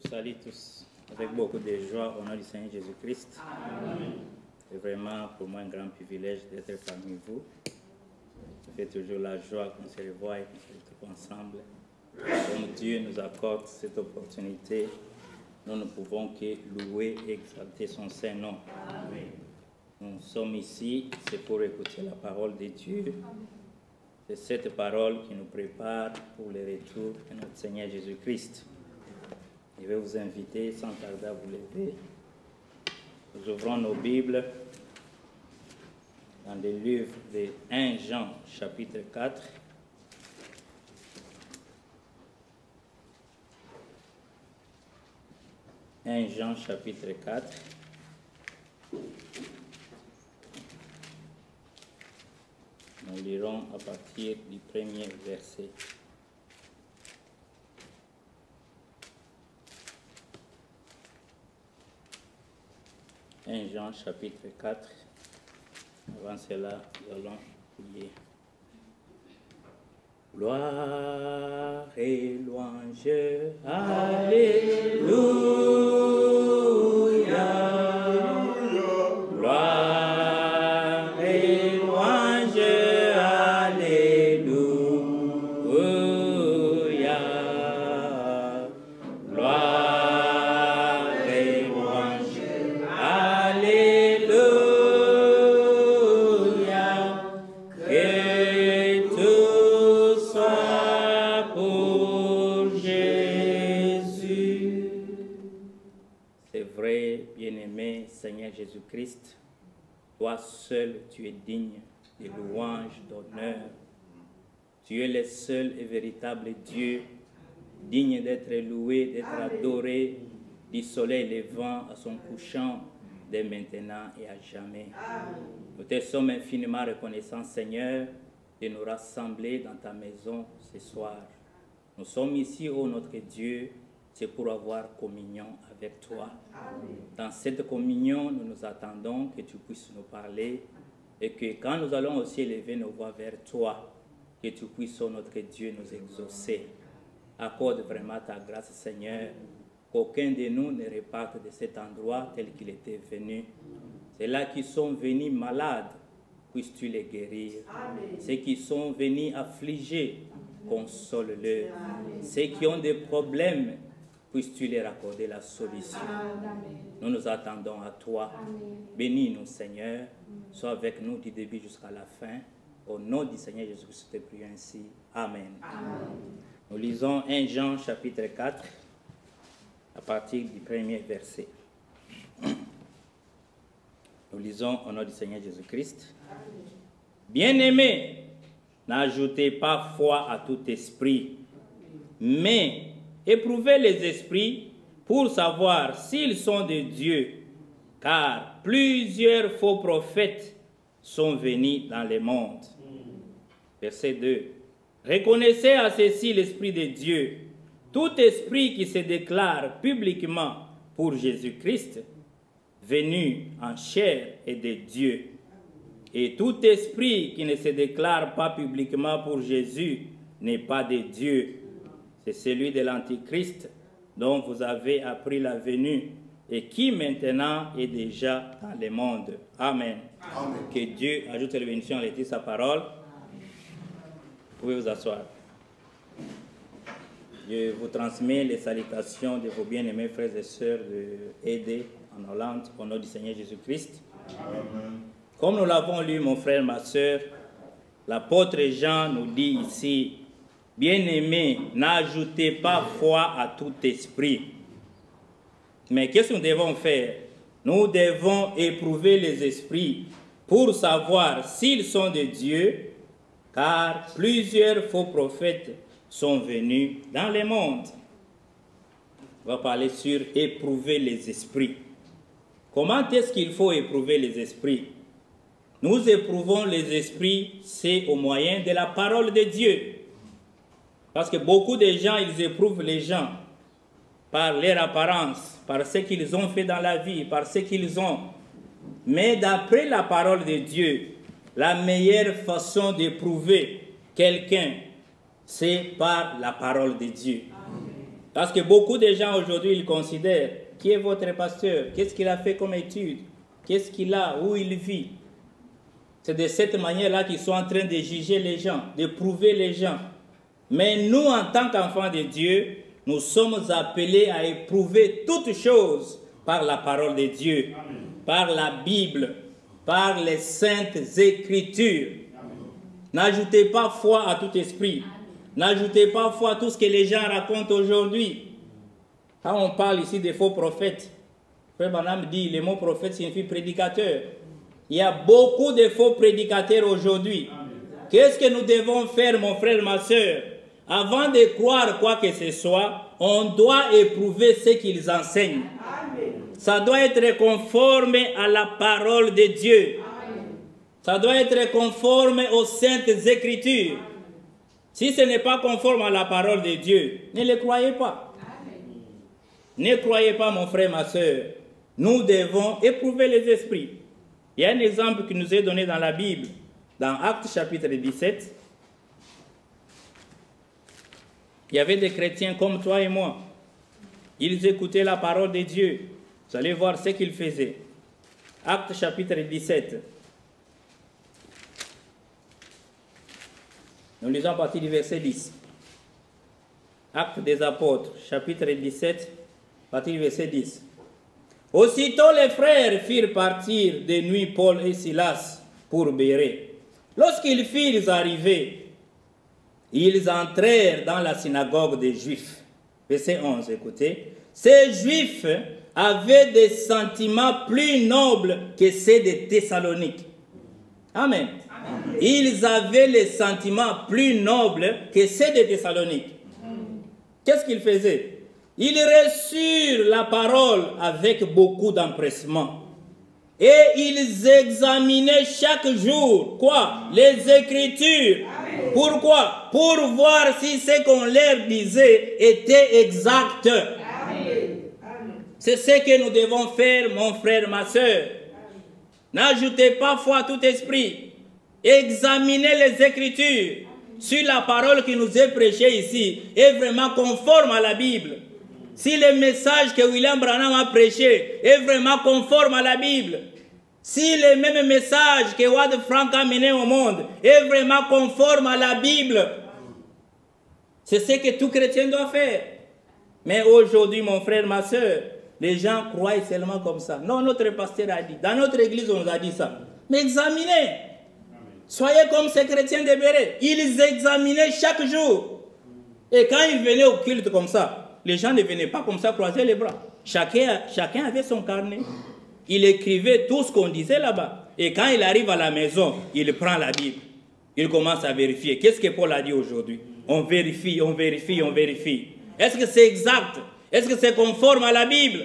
vous salue tous avec beaucoup de joie au nom du Seigneur Jésus-Christ. C'est vraiment pour moi un grand privilège d'être parmi vous. Ça fait toujours la joie qu'on se revoie et qu'on se retrouve ensemble. Comme Dieu nous accorde cette opportunité, nous ne pouvons que louer et exalter son Saint-Nom. Nous sommes ici, c'est pour écouter la parole de Dieu. C'est cette parole qui nous prépare pour le retour de notre Seigneur Jésus-Christ. Je vais vous inviter sans tarder à vous lever. Nous ouvrons nos Bibles dans le livre de 1 Jean, chapitre 4. « 1 Jean, chapitre 4. Nous lirons à partir du premier verset. « 1 Jean, chapitre 4. Avant cela, nous allons prier. Gloire et louange, Alléluia. Gloire et louange, Alléluia. Gloire et louange, Alléluia. Que tout soit pour Jésus. C'est vrai, bien-aimé Seigneur Jésus-Christ, toi seul tu es digne de louange, d'honneur. Tu es le seul et véritable Dieu, digne d'être loué, d'être adoré, du soleil levant à son couchant, dès maintenant et à jamais. Nous te sommes infiniment reconnaissants, Seigneur, de nous rassembler dans ta maison ce soir. Nous sommes ici, ô notre Dieu, c'est pour avoir communion avec toi. Dans cette communion, nous nous attendons que tu puisses nous parler et que quand nous allons aussi élever nos voix vers toi, que tu puisses, ô notre Dieu, nous exaucer. Accorde vraiment ta grâce, Seigneur, qu'aucun de nous ne reparte de cet endroit tel qu'il était venu. Ceux-là qui sont venus malades, puisses-tu les guérir. Ceux qui sont venus affligés, console-les. Ceux qui ont des problèmes, puisses-tu leur accorder la solution. Nous nous attendons à toi. Bénis-nous, Seigneur. Sois avec nous du début jusqu'à la fin. Au nom du Seigneur Jésus-Christ, je te prie ainsi. Amen. Nous lisons 1 Jean, chapitre 4, à partir du premier verset. Nous lisons au nom du Seigneur Jésus-Christ. Bien-aimés, n'ajoutez pas foi à tout esprit, mais éprouvez les esprits pour savoir s'ils sont de Dieu, car plusieurs faux prophètes sont venus dans le monde. Verset 2. Reconnaissez à ceci l'Esprit de Dieu. Tout esprit qui se déclare publiquement pour Jésus-Christ, venu en chair est de Dieu. Et tout esprit qui ne se déclare pas publiquement pour Jésus n'est pas de Dieu. C'est celui de l'Antichrist dont vous avez appris la venue et qui maintenant est déjà dans le monde. Amen. Amen. Que Dieu ajoute la bénédiction à l'étude de sa parole. Vous pouvez vous asseoir. Je vous transmets les salutations de vos bien-aimés frères et sœurs de Aidé en Hollande, au nom du Seigneur Jésus-Christ. Amen. Comme nous l'avons lu, mon frère, ma sœur, l'apôtre Jean nous dit ici, « Bien-aimés, n'ajoutez pas foi à tout esprit. » Mais qu'est-ce que nous devons faire? Nous devons éprouver les esprits pour savoir s'ils sont de Dieu, car plusieurs faux prophètes sont venus dans le monde. On va parler sur éprouver les esprits. Comment est-ce qu'il faut éprouver les esprits? Nous éprouvons les esprits, c'est au moyen de la parole de Dieu. Parce que beaucoup de gens, ils éprouvent les gens par leur apparence, par ce qu'ils ont fait dans la vie, par ce qu'ils ont. Mais d'après la parole de Dieu, la meilleure façon d'éprouver quelqu'un, c'est par la parole de Dieu. Parce que beaucoup de gens aujourd'hui, ils considèrent qui est votre pasteur, qu'est-ce qu'il a fait comme étude, qu'est-ce qu'il a, où il vit. C'est de cette manière-là qu'ils sont en train de juger les gens, de prouver les gens. Mais nous, en tant qu'enfants de Dieu, nous sommes appelés à éprouver toutes choses par la parole de Dieu, par la Bible, par les saintes Écritures. N'ajoutez pas foi à tout esprit. N'ajoutez pas foi à tout ce que les gens racontent aujourd'hui. Quand on parle ici des faux prophètes, Frère Branham dit, le mot prophète signifie prédicateur. Il y a beaucoup de faux prédicateurs aujourd'hui. Qu'est-ce que nous devons faire, mon frère, ma soeur? Avant de croire quoi que ce soit, on doit éprouver ce qu'ils enseignent. Ça doit être conforme à la parole de Dieu. Ça doit être conforme aux saintes Écritures. Si ce n'est pas conforme à la parole de Dieu, ne le croyez pas. Ne croyez pas, mon frère, ma soeur. Nous devons éprouver les esprits. Il y a un exemple qui nous est donné dans la Bible, dans Actes chapitre 17. Il y avait des chrétiens comme toi et moi. Ils écoutaient la parole de Dieu. Vous allez voir ce qu'ils faisaient. Actes chapitre 17. Nous lisons à partir du verset 10. Actes des apôtres, chapitre 17, à partir du verset 10. Aussitôt les frères firent partir de nuit Paul et Silas pour Bérée. Lorsqu'ils firent arriver, ils entrèrent dans la synagogue des Juifs. Verset 11, écoutez. Ces Juifs avaient des sentiments plus nobles que ceux de Thessalonique. Amen. Amen. Ils avaient les sentiments plus nobles que ceux de Thessalonique. Qu'est-ce qu'ils faisaient? Ils reçurent la parole avec beaucoup d'empressement. Et ils examinaient chaque jour, quoi? Les Écritures. Amen. Pourquoi? Pour voir si ce qu'on leur disait était exact. C'est ce que nous devons faire, mon frère, ma soeur. N'ajoutez pas foi à tout esprit. Examinez les Écritures. Si la parole qui nous est prêchée ici est vraiment conforme à la Bible. Si le message que William Branham a prêché est vraiment conforme à la Bible. Si le même message que Wade Frank a mené au monde est vraiment conforme à la Bible. C'est ce que tout chrétien doit faire. Mais aujourd'hui, mon frère, ma soeur, les gens croient seulement comme ça. Non, notre pasteur a dit. Dans notre église, on nous a dit ça. Mais examinez. Soyez comme ces chrétiens de Bérée. Ils examinaient chaque jour. Et quand ils venaient au culte comme ça, les gens ne venaient pas comme ça croiser les bras. Chacun avait son carnet. Il écrivait tout ce qu'on disait là-bas. Et quand il arrive à la maison, il prend la Bible. Il commence à vérifier. Qu'est-ce que Paul a dit aujourd'hui? On vérifie, on vérifie, on vérifie. Est-ce que c'est exact? Est-ce que c'est conforme à la Bible?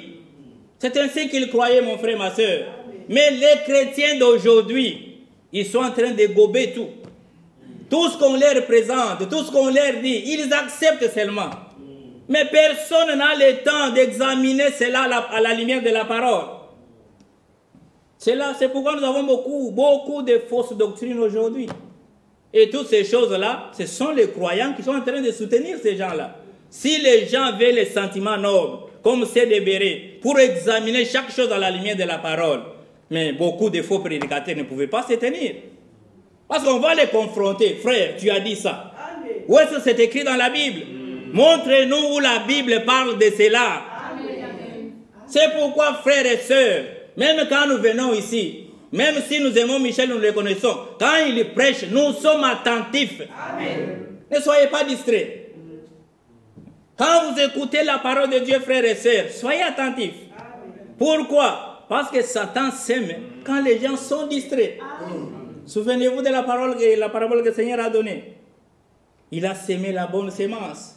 C'est ainsi qu'il croyait, mon frère, ma soeur. Mais les chrétiens d'aujourd'hui, ils sont en train de gober tout. Tout ce qu'on leur présente, tout ce qu'on leur dit, ils acceptent seulement. Mais personne n'a le temps d'examiner cela à la lumière de la parole. C'est pourquoi nous avons beaucoup de fausses doctrines aujourd'hui. Et toutes ces choses-là, ce sont les croyants qui sont en train de soutenir ces gens-là. Si les gens avaient les sentiments nobles, comme ceux de Bérée, pour examiner chaque chose à la lumière de la parole, mais beaucoup de faux prédicateurs ne pouvaient pas se tenir. Parce qu'on va les confronter. Frère, tu as dit ça. Où est-ce que c'est écrit dans la Bible? Montrez-nous où la Bible parle de cela. C'est pourquoi, frères et sœurs, même quand nous venons ici, même si nous aimons Michel, nous le connaissons, quand il prêche, nous sommes attentifs. Amen. Ne soyez pas distraits. Quand vous écoutez la parole de Dieu, frères et sœurs, soyez attentifs. Amen. Pourquoi? Parce que Satan sème quand les gens sont distraits. Souvenez-vous de la parole que le Seigneur a donnée. Il a sémé la bonne sémence.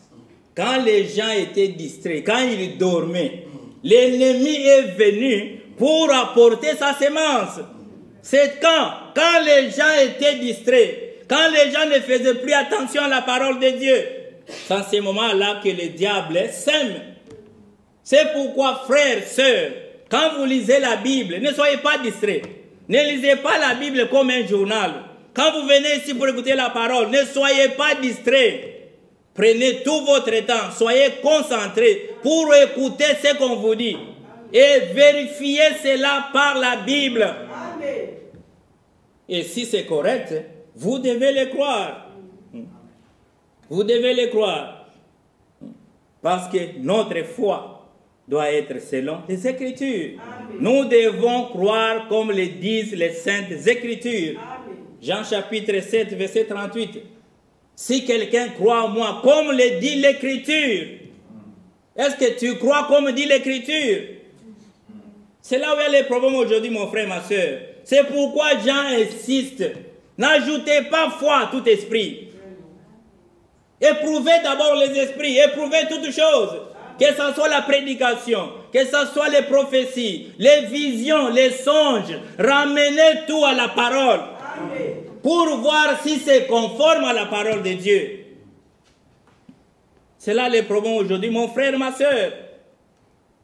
Quand les gens étaient distraits, quand ils dormaient, l'ennemi est venu pour apporter sa sémence. C'est quand les gens étaient distraits, quand les gens ne faisaient plus attention à la parole de Dieu, c'est en ce moment-là que le diable sème. C'est pourquoi, frères, sœurs, quand vous lisez la Bible, ne soyez pas distraits. Ne lisez pas la Bible comme un journal. Quand vous venez ici pour écouter la parole, ne soyez pas distraits. Prenez tout votre temps, soyez concentrés pour écouter ce qu'on vous dit. Et vérifiez cela par la Bible. Amen. Et si c'est correct, vous devez le croire. Vous devez le croire. Parce que notre foi doit être selon les Écritures. Amen. Nous devons croire comme le disent les Saintes Écritures. Amen. Jean chapitre 7, verset 38. Si quelqu'un croit en moi, comme le dit l'Écriture, est-ce que tu crois comme dit l'Écriture? C'est là où il y a les problèmes aujourd'hui, mon frère, ma soeur. C'est pourquoi Jean insiste. N'ajoutez pas foi à tout esprit. Éprouvez d'abord les esprits, éprouvez toutes choses. Que ce soit la prédication, que ce soit les prophéties, les visions, les songes. Ramenez tout à la parole. Amen. Pour voir si c'est conforme à la parole de Dieu. C'est là le problème aujourd'hui, mon frère, ma soeur.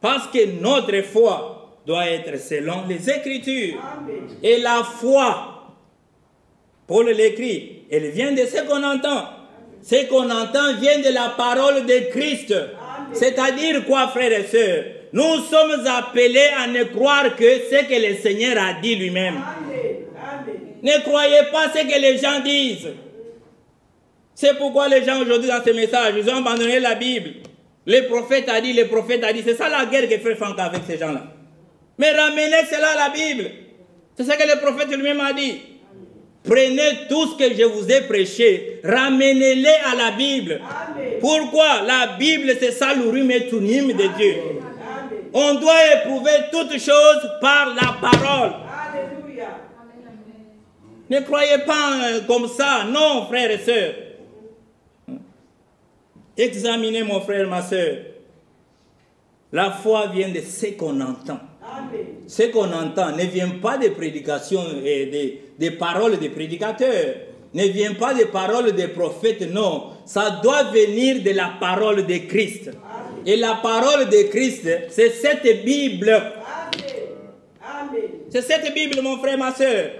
Parce que notre foi doit être selon les Écritures. Amen. Et la foi, Paul l'écrit, elle vient de ce qu'on entend. Ce qu'on entend vient de la parole de Christ. C'est-à-dire quoi, frères et sœurs? Nous sommes appelés à ne croire que ce que le Seigneur a dit lui-même. Ne croyez pas ce que les gens disent. C'est pourquoi les gens aujourd'hui dans ce message, ils ont abandonné la Bible. Le prophète a dit, le prophète a dit. C'est ça la guerre que fait Franck avec ces gens-là. Mais ramenez cela à la Bible. C'est ça que le prophète lui-même a dit. Prenez tout ce que je vous ai prêché, ramenez-les à la Bible. Amen. Pourquoi? La Bible, c'est ça l'urim et thummim de Dieu. Amen. On doit éprouver toutes choses par la parole. Alléluia. Ne croyez pas comme ça, non, frères et sœurs. Examinez, mon frère, ma sœur. La foi vient de ce qu'on entend. Amen. Ce qu'on entend ne vient pas des prédications et des paroles des prédicateurs, ne vient pas des paroles des prophètes, non. Ça doit venir de la parole de Christ. Amen. Et la parole de Christ, c'est cette Bible. Amen. C'est cette Bible, mon frère, ma soeur.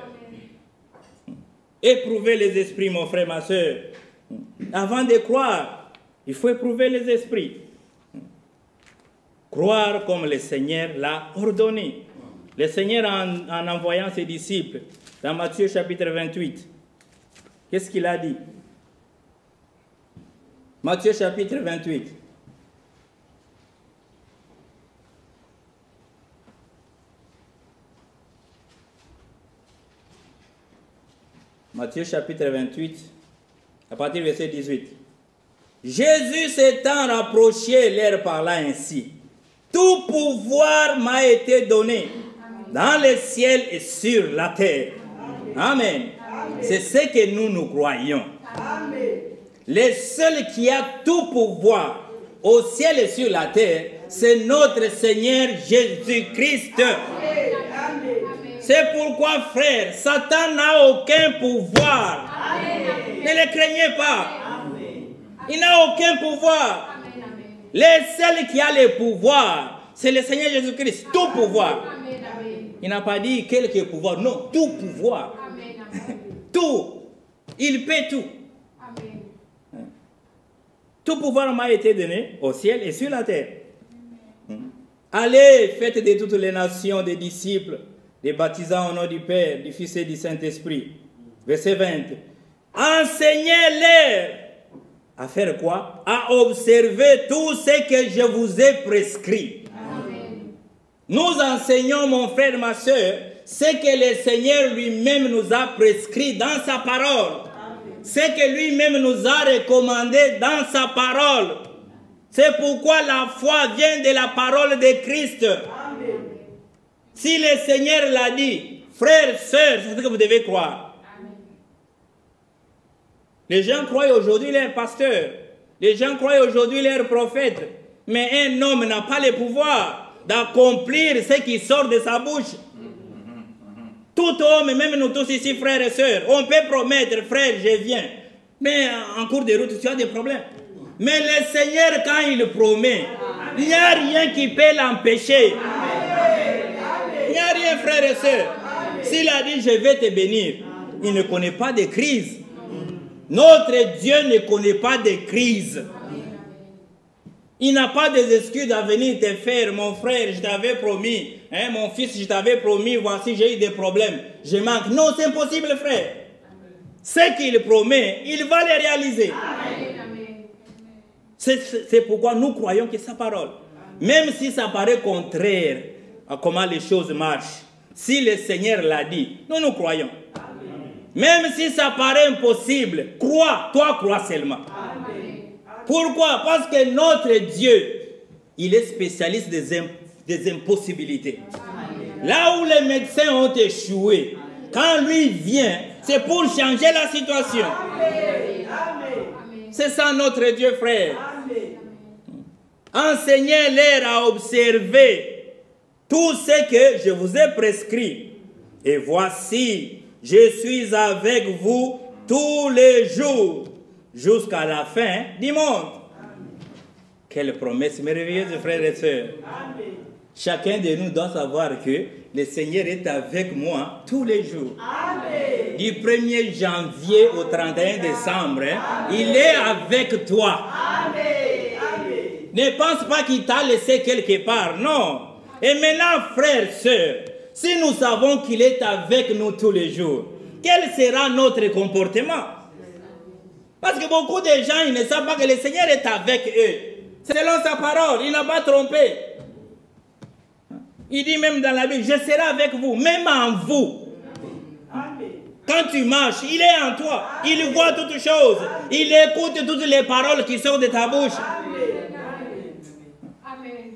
Éprouvez les esprits, mon frère, ma soeur. Avant de croire, il faut éprouver les esprits. Croire comme le Seigneur l'a ordonné. Le Seigneur, en envoyant ses disciples, dans Matthieu chapitre 28, qu'est-ce qu'il a dit? Matthieu chapitre 28. Matthieu chapitre 28, à partir du verset 18. Jésus s'étant rapproché, leur parla ainsi. Tout pouvoir m'a été donné dans le ciel et sur la terre. Amen. Amen. C'est ce que nous croyons. Amen. Le seul qui a tout pouvoir au ciel et sur la terre, c'est notre Seigneur Jésus-Christ. C'est pourquoi, frère, Satan n'a aucun pouvoir. Amen. Ne le craignez pas. Amen. Il n'a aucun pouvoir. Le seul qui a le pouvoir, c'est le Seigneur Jésus-Christ. Tout pouvoir. Amen. Il n'a pas dit quelques pouvoirs. Non, tout pouvoir. Amen. Tout. Il paie tout. Amen. Tout pouvoir m'a été donné au ciel et sur la terre. Amen. Allez, faites de toutes les nations des disciples, les baptisant au nom du Père, du Fils et du Saint-Esprit. Verset 20. Enseignez-les à faire quoi? À observer tout ce que je vous ai prescrit. Amen. Nous enseignons, mon frère, ma soeur, ce que le Seigneur lui-même nous a prescrit dans sa parole. Amen. Ce que lui-même nous a recommandé dans sa parole. C'est pourquoi la foi vient de la parole de Christ. Amen. Si le Seigneur l'a dit, frères, sœurs, c'est ce que vous devez croire. Les gens croient aujourd'hui leur pasteur. Les gens croient aujourd'hui leur prophète. Mais un homme n'a pas le pouvoir d'accomplir ce qui sort de sa bouche. Tout homme, même nous tous ici, frères et sœurs, on peut promettre, frère, je viens. Mais en cours de route, tu as des problèmes. Mais le Seigneur, quand il promet, il n'y a rien qui peut l'empêcher. Il n'y a rien, frère et sœurs. S'il a dit, je vais te bénir, il ne connaît pas de crise. Notre Dieu ne connaît pas de crise. Il n'a pas des excuses à venir te faire. Mon frère, je t'avais promis. Hein, mon fils, je t'avais promis. Voici, j'ai eu des problèmes. Je manque. Non, c'est impossible, frère. Ce qu'il promet, il va les réaliser. C'est pourquoi nous croyons que sa parole, même si ça paraît contraire à comment les choses marchent, si le Seigneur l'a dit, nous croyons. Même si ça paraît impossible, crois, toi crois seulement. Pourquoi? Parce que notre Dieu, il est spécialiste des impossibilités. Là où les médecins ont échoué, quand lui vient, c'est pour changer la situation. C'est ça notre Dieu, frère. Enseignez-leur à observer tout ce que je vous ai prescrit. Et voici, je suis avec vous tous les jours, jusqu'à la fin du monde. Quelle promesse merveilleuse, frères et sœurs. Chacun de nous doit savoir que le Seigneur est avec moi tous les jours. Amen. Du 1er janvier au 31 décembre, il est avec toi. Amen. Ne pense pas qu'il t'a laissé quelque part, non. Et maintenant, frères, sœurs, si nous savons qu'il est avec nous tous les jours, quel sera notre comportement? Parce que beaucoup de gens, ils ne savent pas que le Seigneur est avec eux. Selon sa parole, il n'a pas trompé. Il dit même dans la Bible, je serai avec vous, même en vous. Quand tu marches, il est en toi. Il voit toutes choses. Il écoute toutes les paroles qui sortent de ta bouche.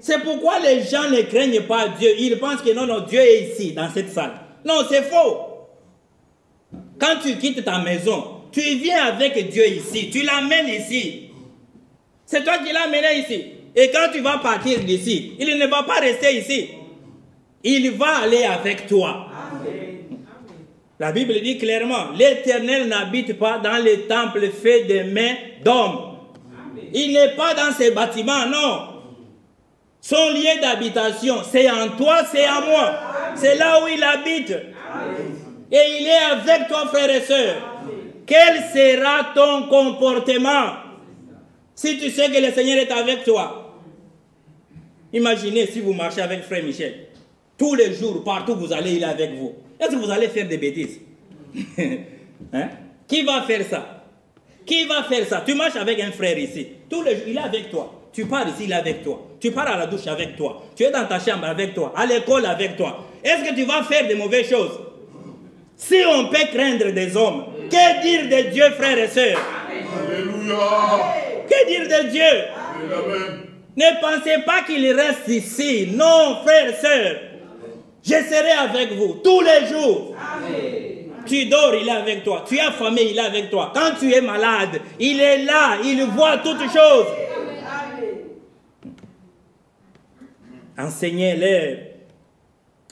C'est pourquoi les gens ne craignent pas Dieu. Ils pensent que non, non, Dieu est ici, dans cette salle. Non, c'est faux. Quand tu quittes ta maison, tu viens avec Dieu ici. Tu l'amènes ici. C'est toi qui l'as amené ici. Et quand tu vas partir d'ici, il ne va pas rester ici. Il va aller avec toi. Amen. La Bible dit clairement, l'Éternel n'habite pas dans les temples faits des mains d'hommes. Il n'est pas dans ces bâtiments, non. Son lieu d'habitation, c'est en toi, c'est en moi. C'est là où il habite. Amen. Et il est avec toi, frères et sœurs. Quel sera ton comportement si tu sais que le Seigneur est avec toi? Imaginez si vous marchez avec frère Michel. Tous les jours, partout où vous allez, il est avec vous. Est-ce que vous allez faire des bêtises? Hein? Qui va faire ça? Qui va faire ça? Tu marches avec un frère ici. Tous les jours, il est avec toi. Tu pars ici, il est avec toi. Tu pars à la douche avec toi. Tu es dans ta chambre avec toi. À l'école avec toi. Est-ce que tu vas faire de mauvaises choses? Si on peut craindre des hommes, que dire de Dieu, frères et sœurs? Alléluia. Que dire de Dieu? Amen. Ne pensez pas qu'il reste ici. Non, frères et sœurs. Je serai avec vous tous les jours. Amen. Tu dors, il est avec toi. Tu es affamé, il est avec toi. Quand tu es malade, il est là. Il voit toutes choses. Enseignez-leur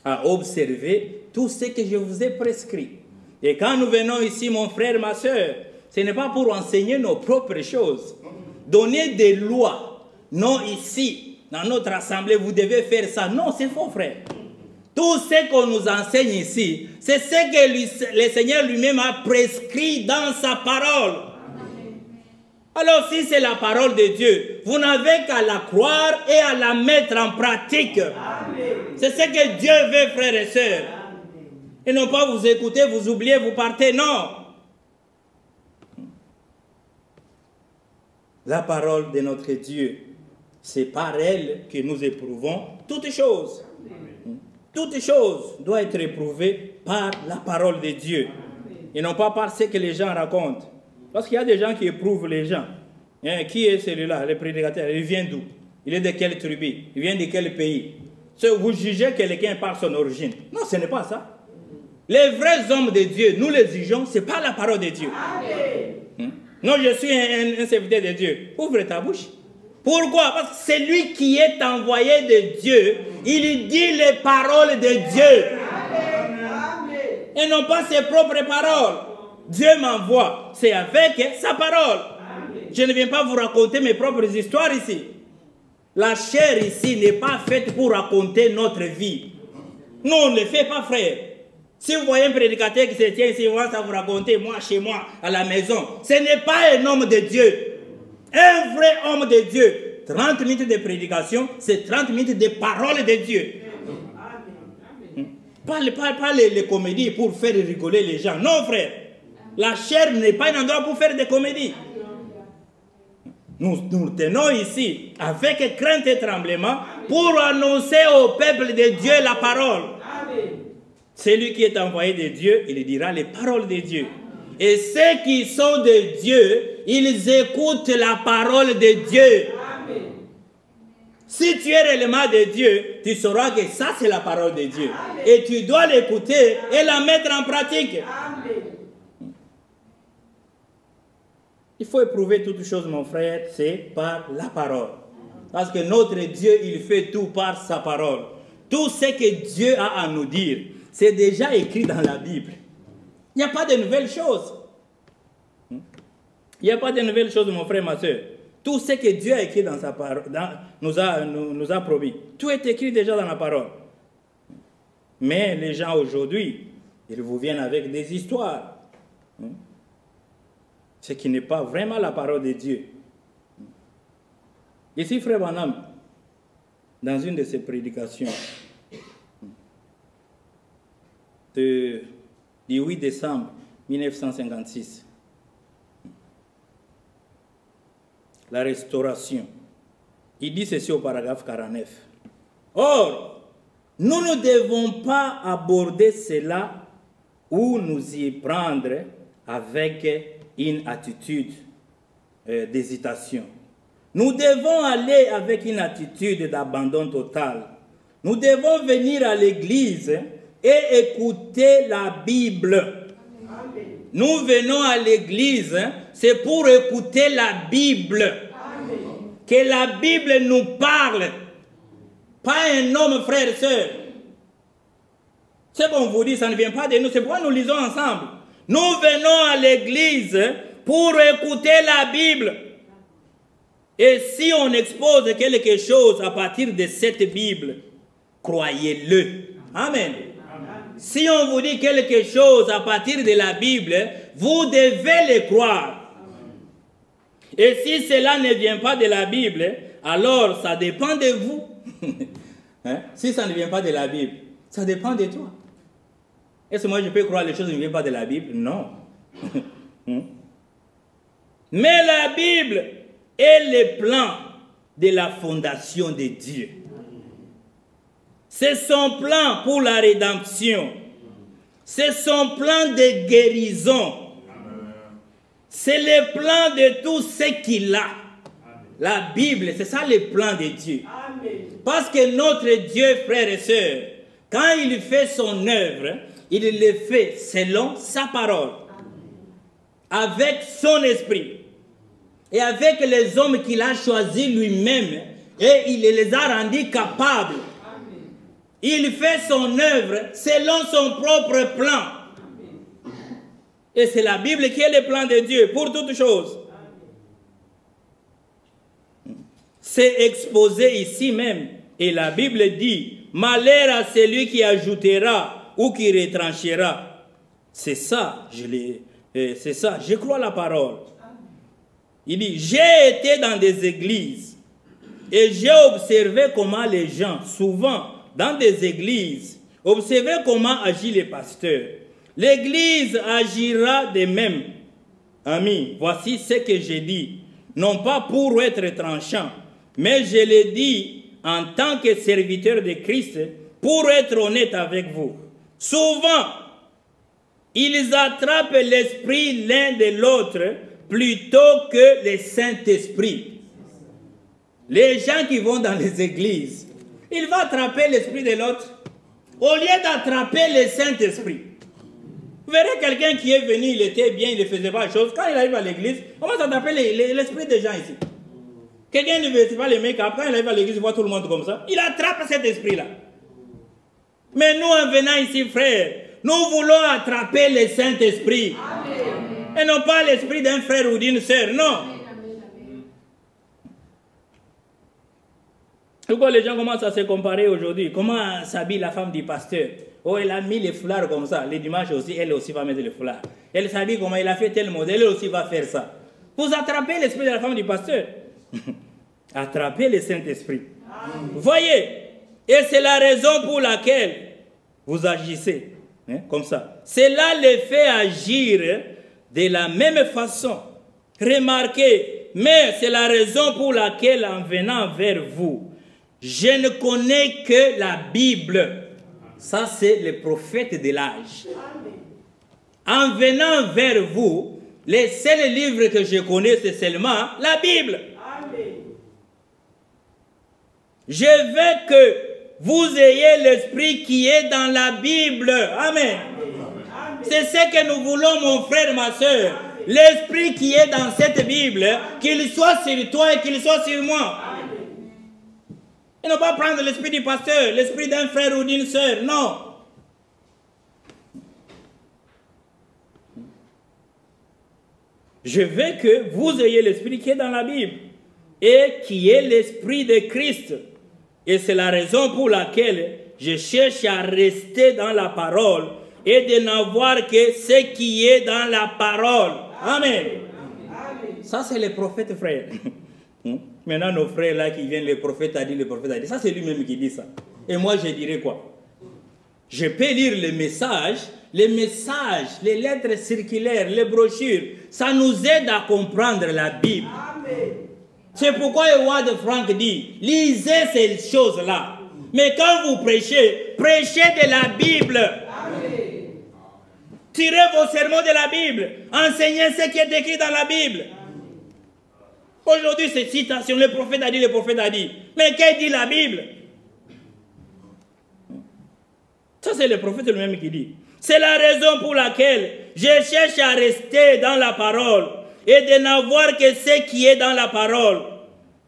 à observer tout ce que je vous ai prescrit. Et quand nous venons ici, mon frère, ma soeur, ce n'est pas pour enseigner nos propres choses. Donner des lois. Non, ici, dans notre assemblée, vous devez faire ça. Non, c'est faux, frère. Tout ce qu'on nous enseigne ici, c'est ce que le Seigneur lui-même a prescrit dans sa parole. Alors si c'est la parole de Dieu, vous n'avez qu'à la croire et à la mettre en pratique. C'est ce que Dieu veut, frères et sœurs. Et non pas vous écouter, vous oubliez, vous partez, non. La parole de notre Dieu, c'est par elle que nous éprouvons toutes choses. Toutes choses doivent être éprouvées par la parole de Dieu. Et non pas par ce que les gens racontent. Parce qu'il y a des gens qui éprouvent les gens. Hein, qui est celui-là, le prédicateur? Il vient d'où? Il est de quelle tribu? Il vient de quel pays? Vous jugez quelqu'un par son origine. Non, ce n'est pas ça. Les vrais hommes de Dieu, nous les jugeons, ce n'est pas la parole de Dieu. Non, je suis un serviteur de Dieu. Ouvre ta bouche. Pourquoi? Parce que c'est lui qui est envoyé de Dieu. Il dit les paroles de Dieu. Et non pas ses propres paroles. Dieu m'envoie. C'est avec sa parole. Je ne viens pas vous raconter mes propres histoires ici. La chair ici n'est pas faite pour raconter notre vie. Nous, on ne le fait pas, frère. Si vous voyez un prédicateur qui se tient ici, moi, ça vous raconter, moi, chez moi, à la maison, ce n'est pas un homme de Dieu. Un vrai homme de Dieu. 30 minutes de prédication, c'est 30 minutes de parole de Dieu. Pas les comédies pour faire rigoler les gens. Non, frère. La chair n'est pas un endroit pour faire des comédies. Nous tenons ici avec crainte et tremblement pour annoncer au peuple de Dieu la parole. Celui qui est envoyé de Dieu, il dira les paroles de Dieu. Et ceux qui sont de Dieu, ils écoutent la parole de Dieu. Si tu es réellement de Dieu, tu sauras que ça c'est la parole de Dieu. Et tu dois l'écouter et la mettre en pratique. Il faut éprouver toutes choses, mon frère, c'est par la parole. Parce que notre Dieu, il fait tout par sa parole. Tout ce que Dieu a à nous dire, c'est déjà écrit dans la Bible. Il n'y a pas de nouvelles choses. Il n'y a pas de nouvelles choses, mon frère, ma soeur. Tout ce que Dieu a écrit dans sa parole, nous a promis. Tout est écrit déjà dans la parole. Mais les gens aujourd'hui, ils vous viennent avec des histoires. Ce qui n'est pas vraiment la parole de Dieu. Ici, frère Branham, dans une de ses prédications, du 8 décembre 1956, la restauration, il dit ceci au paragraphe 49. Or, nous ne devons pas aborder cela ou nous y prendre avec une attitude d'hésitation. Nous devons aller avec une attitude d'abandon total. Nous devons venir à l'église et écouter la Bible. Nous venons à l'église, c'est pour écouter la Bible. Que la Bible nous parle. Pas un homme, frère et soeur. C'est bon, vous dit, ça ne vient pas de nous. C'est pourquoi nous lisons ensemble. Nous venons à l'église pour écouter la Bible. Et si on expose quelque chose à partir de cette Bible, croyez-le. Amen. Si on vous dit quelque chose à partir de la Bible, vous devez le croire. Et si cela ne vient pas de la Bible, alors ça dépend de vous. Hein? Si ça ne vient pas de la Bible, ça dépend de toi. Est-ce que moi je peux croire les choses qui ne viennent pas de la Bible? Non. Mais la Bible est le plan de la fondation de Dieu. C'est son plan pour la rédemption. C'est son plan de guérison. C'est le plan de tout ce qu'il a. La Bible, c'est ça le plan de Dieu. Parce que notre Dieu, frères et sœurs, quand il fait son œuvre, il le fait selon sa parole. Avec son esprit. Et avec les hommes qu'il a choisis lui-même. Et il les a rendus capables. Il fait son œuvre selon son propre plan. Et c'est la Bible qui est le plan de Dieu pour toutes choses. C'est exposé ici même. Et la Bible dit, malheur à celui qui ajoutera ou qui retranchera. C'est ça, c'est ça, je crois la parole. Il dit, j'ai été dans des églises et j'ai observé comment les gens, souvent dans des églises, observez comment agit les pasteurs. L'église agira de même. Amis, voici ce que j'ai dit. Non pas pour être tranchant, mais je l'ai dit en tant que serviteur de Christ pour être honnête avec vous. Souvent, ils attrapent l'esprit l'un de l'autre plutôt que le Saint-Esprit. Les gens qui vont dans les églises, ils vont attraper l'esprit de l'autre au lieu d'attraper le Saint-Esprit. Vous verrez quelqu'un qui est venu, il était bien, il ne faisait pas de choses. Quand il arrive à l'église, on va s'attraper l'esprit des gens ici. Quelqu'un ne veut pas les make-up. Quand il arrive à l'église, il voit tout le monde comme ça. Il attrape cet esprit-là. Mais nous, en venant ici, frère, nous voulons attraper le Saint-Esprit. Et non pas l'esprit d'un frère ou d'une sœur, non. Pourquoi les gens commencent à se comparer aujourd'hui? Comment s'habille la femme du pasteur? Oh, elle a mis les foulards comme ça. Les dimanches aussi, elle aussi va mettre les foulards. Elle s'habille comment? Elle a fait tel modèle, elle aussi va faire ça. Vous attrapez l'esprit de la femme du pasteur. Attrapez le Saint-Esprit. Voyez, et c'est la raison pour laquelle vous agissez comme ça. Cela les fait agir de la même façon. Remarquez, mais c'est la raison pour laquelle en venant vers vous, je ne connais que la Bible. Ça, c'est le prophète de l'âge. En venant vers vous, les seuls livres que je connais, c'est seulement la Bible. Je veux que vous ayez l'esprit qui est dans la Bible. Amen. C'est ce que nous voulons, mon frère, ma soeur. L'esprit qui est dans cette Bible, qu'il soit sur toi et qu'il soit sur moi. Et ne pas prendre l'esprit du pasteur, l'esprit d'un frère ou d'une soeur. Non. Je veux que vous ayez l'esprit qui est dans la Bible et qui est l'esprit de Christ. Et c'est la raison pour laquelle je cherche à rester dans la parole et de n'avoir que ce qui est dans la parole. Amen. Ça, c'est les prophètes, frères. Maintenant, nos frères là qui viennent, le prophète a dit, le prophète a dit. Ça, c'est lui-même qui dit ça. Et moi, je dirais quoi? Je peux lire les messages, les lettres circulaires, les brochures. Ça nous aide à comprendre la Bible. C'est pourquoi Howard Frank dit, lisez ces choses-là. Mais quand vous prêchez, prêchez de la Bible. Tirez vos sermons de la Bible. Enseignez ce qui est écrit dans la Bible. Aujourd'hui, c'est citation. Le prophète a dit, le prophète a dit. Mais qu'est-ce dit la Bible? Ça, c'est le prophète lui-même qui dit. C'est la raison pour laquelle je cherche à rester dans la parole et de n'avoir que ce qui est dans la parole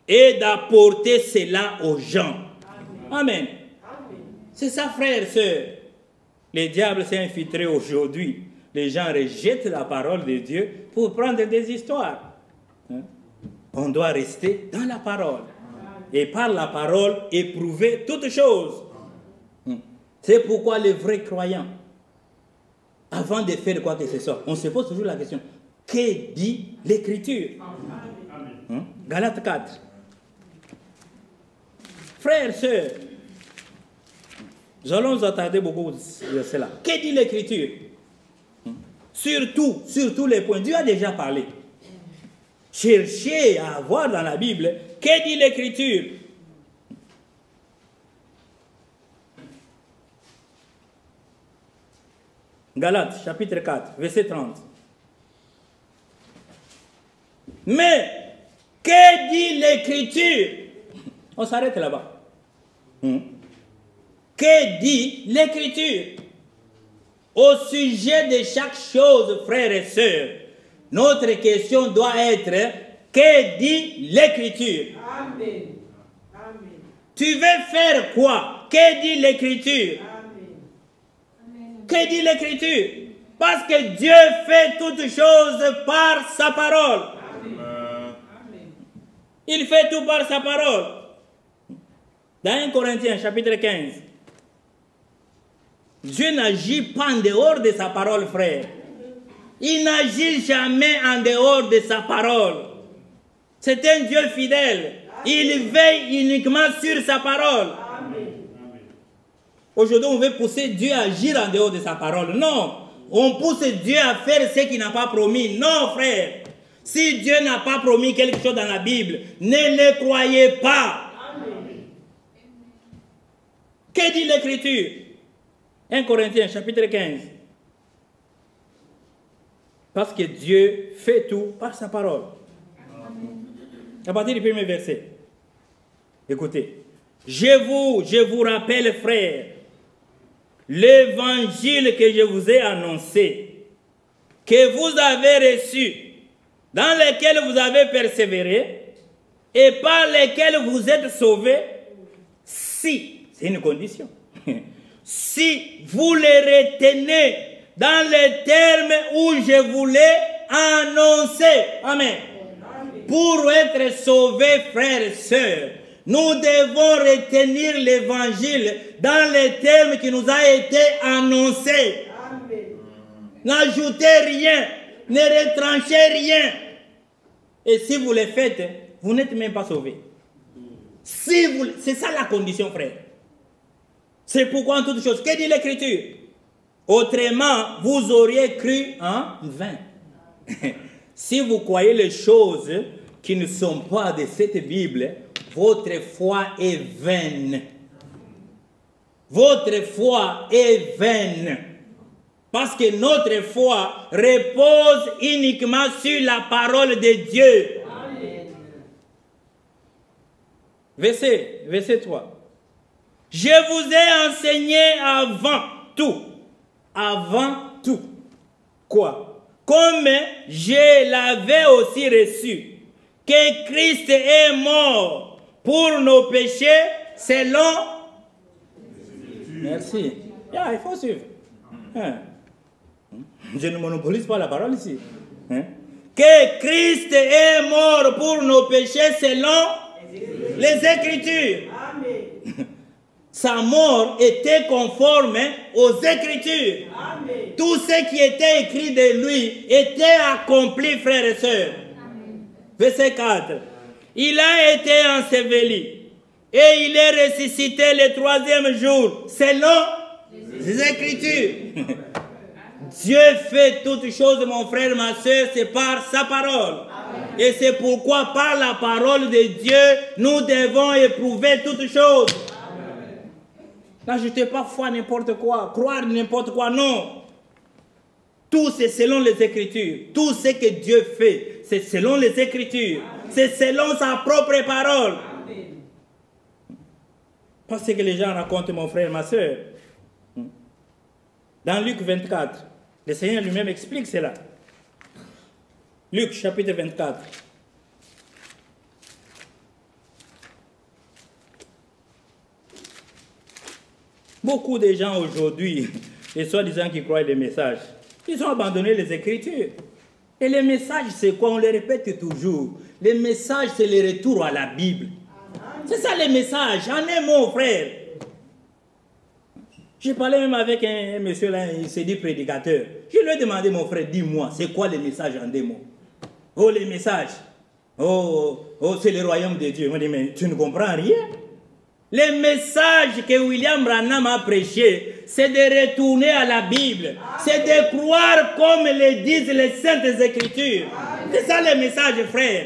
et d'apporter cela aux gens. Amen. C'est ça, frère et sœur. Le diable s'est infiltré aujourd'hui. Les gens rejettent la parole de Dieu pour prendre des histoires. On doit rester dans la parole. Et par la parole, éprouver toutes choses. C'est pourquoi les vrais croyants, avant de faire quoi que ce soit, on se pose toujours la question, que dit l'Écriture? Galates 4. Frères, sœurs, nous allons nous attarder beaucoup sur cela. Que dit l'Écriture? Sur tous les points. Dieu a déjà parlé. Cherchez à voir dans la Bible, que dit l'Écriture? Galates, chapitre 4, verset 30. Mais, que dit l'Écriture? On s'arrête là-bas. Que dit l'Écriture? Au sujet de chaque chose, frères et sœurs, notre question doit être, que dit l'Écriture? Amen. Amen. Tu veux faire quoi? Que dit l'Écriture? Que dit l'Écriture? Parce que Dieu fait toutes choses par sa parole. Amen. Il fait tout par sa parole. Dans 1 Corinthiens, chapitre 15, Dieu n'agit pas en dehors de sa parole, frère. Il n'agit jamais en dehors de sa parole. C'est un Dieu fidèle. Il veille uniquement sur sa parole. Aujourd'hui, on veut pousser Dieu à agir en dehors de sa parole. Non. On pousse Dieu à faire ce qu'il n'a pas promis. Non, frère. Si Dieu n'a pas promis quelque chose dans la Bible, ne le croyez pas. Amen. Que dit l'Écriture? 1 Corinthiens, chapitre 15. Parce que Dieu fait tout par sa parole. Amen. À partir du premier verset. Écoutez. Je vous rappelle, frères, l'évangile que je vous ai annoncé, que vous avez reçu, dans lequel vous avez persévéré, et par lequel vous êtes sauvés, si, c'est une condition, si vous les retenez dans les termes où je vous l'ai annoncé. Amen. Pour être sauvés, frères et sœurs, Nous devons retenir l'évangile dans les termes qui nous a été annoncés. N'ajoutez rien, ne retranchez rien. Et si vous le faites, vous n'êtes même pas sauvés. C'est ça la condition, frère. C'est pourquoi en toute chose, que dit l'Écriture? Autrement, vous auriez cru en vain. Si vous croyez les choses qui ne sont pas de cette Bible, votre foi est vaine. Votre foi est vaine. Parce que notre foi repose uniquement sur la parole de Dieu. Amen. Verset 3. Je vous ai enseigné avant tout. Avant tout. Quoi? Comme je l'avais aussi reçu, que Christ est mort pour nos péchés selon... Merci. Yeah, il faut suivre. Hein? Je ne monopolise pas la parole ici. Hein? Que Christ est mort pour nos péchés selon les Écritures. Amen. Sa mort était conforme aux Écritures. Amen. Tout ce qui était écrit de lui était accompli, frères et sœurs. Amen. Verset 4. Il a été enseveli et il est ressuscité le troisième jour selon les Écritures. Dieu fait toutes choses, mon frère, ma soeur, c'est par sa parole. Amen. Et c'est pourquoi par la parole de Dieu, nous devons éprouver toutes choses. N'ajoutez pas foi n'importe quoi, croire n'importe quoi, non. Tout c'est selon les Écritures. Tout ce que Dieu fait, c'est selon les Écritures. C'est selon sa propre parole. Amen. Pas ce que les gens racontent, mon frère, ma soeur. Dans Luc 24, le Seigneur lui-même explique cela. Luc chapitre 24. Beaucoup de gens aujourd'hui, les soi-disant qui croient les messages, ils ont abandonné les Écritures. Et les messages, c'est quoi? On les répète toujours. Les messages, c'est le retour à la Bible. C'est ça les messages. En un mot, frère. J'ai parlé même avec un monsieur là, il s'est dit prédicateur. Je lui ai demandé, mon frère, dis-moi, c'est quoi les messages en deux mots? Oh, les messages. Oh, c'est le royaume de Dieu. Il m'a dit, mais tu ne comprends rien. Les messages que William Branham a prêché, c'est de retourner à la Bible. C'est de croire comme le disent les Saintes Écritures. C'est ça les messages, frère.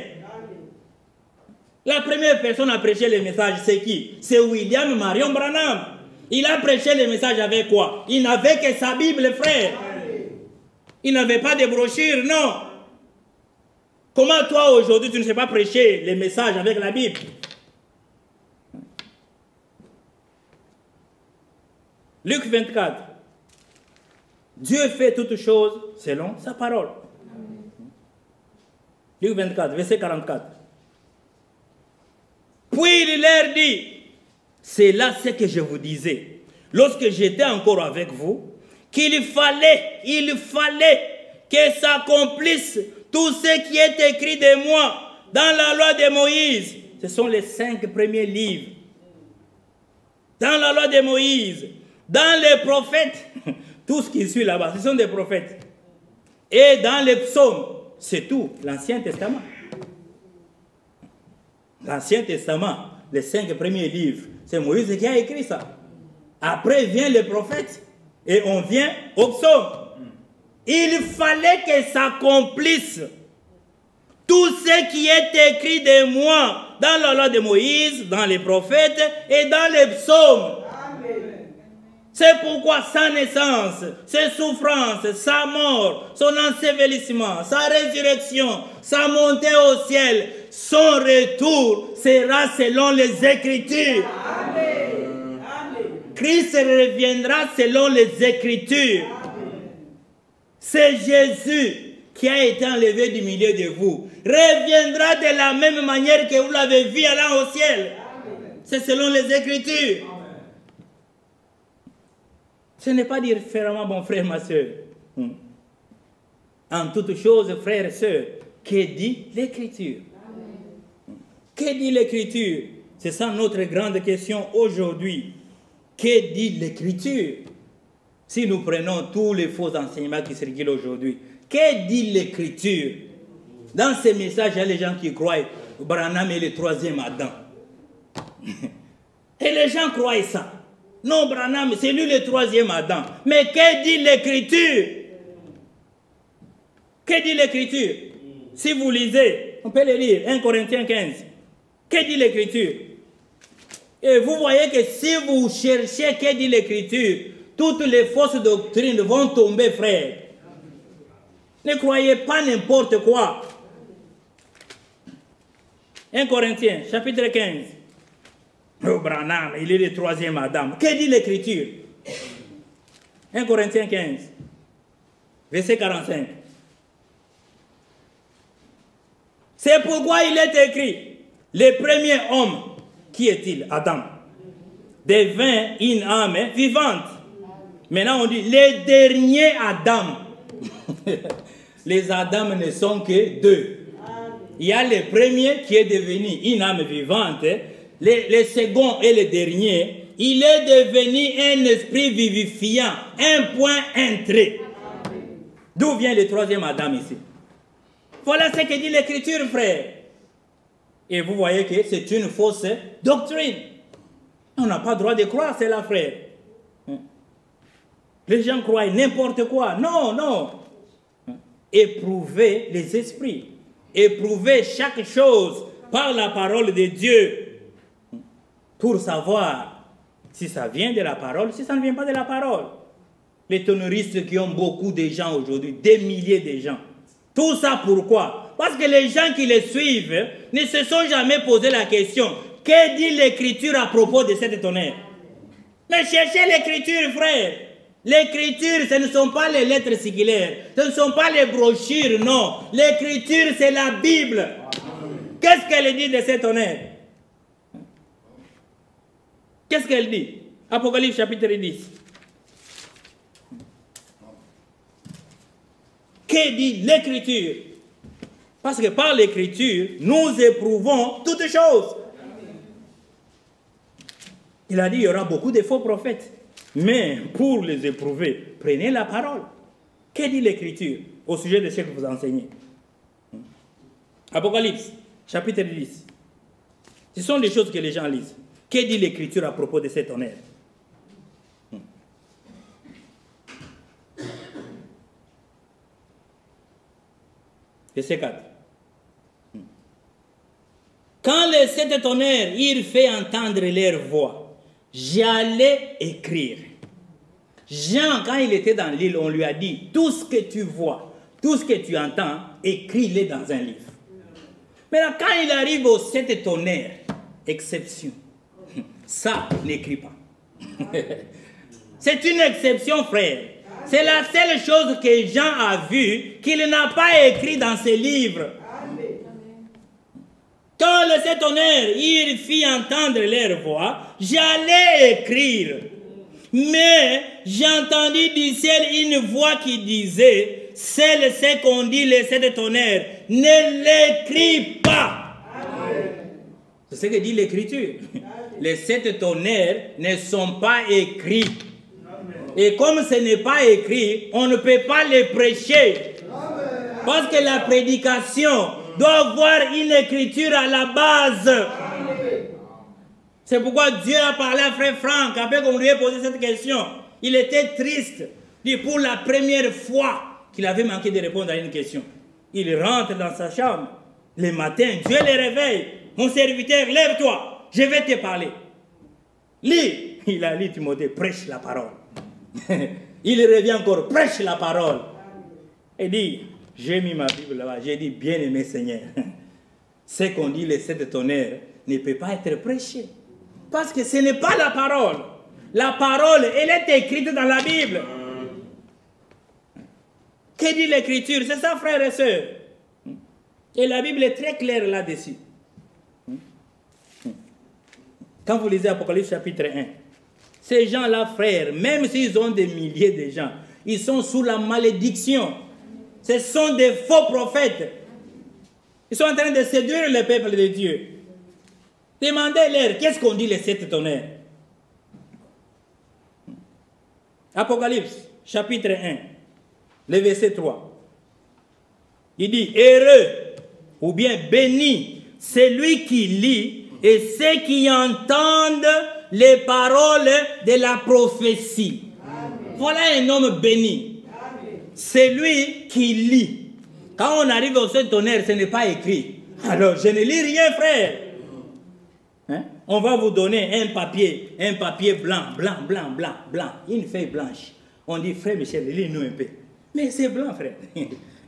La première personne à prêcher les messages, c'est qui? C'est William Marion Branham. Il a prêché les messages avec quoi? Il n'avait que sa Bible, frère. Il n'avait pas de brochure, non. Comment toi, aujourd'hui, tu ne sais pas prêcher les messages avec la Bible? Luc 24. Dieu fait toutes choses selon sa parole. Luc 24, verset 44. Puis il leur dit, c'est là ce que je vous disais, lorsque j'étais encore avec vous, qu'il fallait que s'accomplisse tout ce qui est écrit de moi dans la loi de Moïse. Ce sont les 5 premiers livres. Dans la loi de Moïse, dans les prophètes, tout ce qui suit là-bas, ce sont des prophètes. Et dans les psaumes, c'est tout, l'Ancien Testament. L'Ancien Testament, les 5 premiers livres, c'est Moïse qui a écrit ça. Après vient les prophètes et on vient aux psaumes. Il fallait que s'accomplisse tout ce qui est écrit de moi dans la loi de Moïse, dans les prophètes et dans les psaumes. C'est pourquoi sa naissance, ses souffrances, sa mort, son ensevelissement, sa résurrection, sa montée au ciel, son retour sera selon les Écritures. Amen. Christ reviendra selon les Écritures. C'est Jésus qui a été enlevé du milieu de vous. Reviendra de la même manière que vous l'avez vu allant au ciel. C'est selon les Écritures. Ce n'est pas différemment, mon frère, ma soeur. En toutes choses, frères et sœurs, que dit l'Écriture? Que dit l'Écriture? C'est ça notre grande question aujourd'hui. Que dit l'Écriture? Si nous prenons tous les faux enseignements qui circulent aujourd'hui, que dit l'Écriture? Dans ces messages, il y a les gens qui croient que Branham est le troisième Adam. Et les gens croient ça. Non, Branham, c'est lui le troisième Adam. Mais que dit l'Écriture? Que dit l'Écriture? Si vous lisez, on peut le lire, 1 Corinthiens 15. Que dit l'Écriture? Et vous voyez que si vous cherchez que dit l'Écriture, toutes les fausses doctrines vont tomber, frère. Ne croyez pas n'importe quoi. 1 Corinthiens, chapitre 15. Oh, Branham, il est le troisième Adam. Que dit l'Écriture? 1 Corinthiens 15, verset 45. C'est pourquoi il est écrit, le premier homme, qui est-il? Adam. Devint une âme vivante. Maintenant on dit, le dernier Adam. Les Adam ne sont que deux. Il y a le premier qui est devenu une âme vivante. Le second et le dernier, il est devenu un esprit vivifiant. Un point, un trait. D'où vient le troisième Adam ici? Voilà ce que dit l'Écriture, frère. Et vous voyez que c'est une fausse doctrine. On n'a pas le droit de croire cela, frère. Les gens croient n'importe quoi. Non, non. Éprouvez les esprits. Éprouvez chaque chose par la parole de Dieu pour savoir si ça vient de la parole, si ça ne vient pas de la parole. Les tonneristes qui ont beaucoup de gens aujourd'hui, des milliers de gens. Tout ça pourquoi? Parce que les gens qui les suivent ne se sont jamais posé la question, que dit l'Écriture à propos de cet tonnerre? Mais cherchez l'Écriture, frère. L'Écriture, ce ne sont pas les lettres séculaires, ce ne sont pas les brochures, non. L'Écriture, c'est la Bible. Qu'est-ce qu'elle dit de cet tonnerre? Qu'est-ce qu'elle dit? Apocalypse chapitre 10. Que dit l'Écriture? Parce que par l'Écriture, nous éprouvons toutes choses. Il a dit, il y aura beaucoup de faux prophètes. Mais pour les éprouver, prenez la parole. Que dit l'Écriture au sujet de ce que vous enseignez? Apocalypse, chapitre 10. Ce sont les choses que les gens lisent. Que dit l'Écriture à propos de cet honneur? Verset 4. Quand les sept tonnerres eurent fait entendre leur voix, j'allais écrire. Jean, quand il était dans l'île, on lui a dit, tout ce que tu vois, tout ce que tu entends, écris-le dans un livre. Maintenant, quand il arrive aux sept tonnerres, exception, ça, n'écris pas. C'est une exception, frère. C'est la seule chose que Jean a vue qu'il n'a pas écrit dans ses livres. Quand le sept tonnerres, il fit entendre leur voix, j'allais écrire. Mais j'entendis du ciel une voix qui disait, c'est qu'on dit les sept tonnerres, ne l'écris pas. C'est ce que dit l'Écriture. Les sept tonnerres ne sont pas écrits. Et comme ce n'est pas écrit, on ne peut pas les prêcher. Parce que la prédication doit avoir une écriture à la base. C'est pourquoi Dieu a parlé à frère Franck, après qu'on lui ait posé cette question. Il était triste. Pour la première fois qu'il avait manqué de répondre à une question. Il rentre dans sa chambre. Le matin, Dieu le réveille. Mon serviteur, lève-toi, je vais te parler. Lis. Il a lu Timothée, prêche la parole. Il revient encore, prêche la parole. Et dit, j'ai mis ma Bible là-bas, j'ai dit, bien-aimé Seigneur, ce qu'on dit les sept tonnerres ne peut pas être prêché. Parce que ce n'est pas la parole. La parole, elle est écrite dans la Bible. Que dit l'Écriture? C'est ça, frères et sœurs. Et la Bible est très claire là-dessus. Quand vous lisez Apocalypse chapitre 1, ces gens-là, frères, même s'ils ont des milliers de gens, ils sont sous la malédiction. Ce sont des faux prophètes. Ils sont en train de séduire le peuple de Dieu. Demandez-leur, qu'est-ce qu'on dit les 7 tonnerres? Apocalypse, chapitre 1, le verset 3. Il dit, heureux ou bien béni, celui qui lit et ceux qui entendent les paroles de la prophétie. Amen. Voilà un homme béni. Celui qui lit. Quand on arrive au 7 tonnerres, ce n'est pas écrit. Alors, je ne lis rien, frère. Hein? On va vous donner un papier blanc, une feuille blanche. On dit, frère Michel, lis-nous un peu. Mais c'est blanc, frère.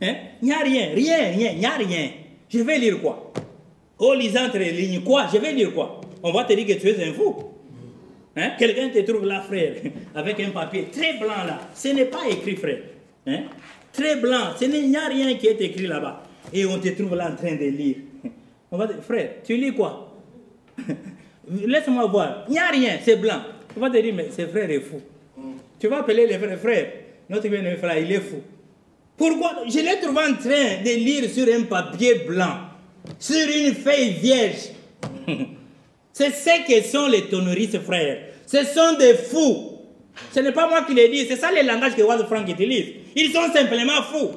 Hein? Il n'y a rien, il n'y a rien. Je vais lire quoi? Oh, lisant entre les lignes, quoi? Je vais lire quoi? On va te dire que tu es un fou. Hein? Quelqu'un te trouve là, frère, avec un papier très blanc là. Ce n'est pas écrit, frère. Hein? Très blanc, il n'y a rien qui est écrit là-bas. Et on te trouve là en train de lire. On va dire, frère, tu lis quoi? Laisse-moi voir. Il n'y a rien, c'est blanc. On va te dire, mais ce frère est fou. Tu vas appeler les frères. Notre bien-aimé frère, il est fou. Pourquoi? Je l'ai trouvé en train de lire sur un papier blanc, sur une feuille vierge. C'est ce que sont les tonneristes, frères. Ce sont des fous. Ce n'est pas moi qui les dis, c'est ça le langage que Wade Frank utilise. Ils sont simplement fous.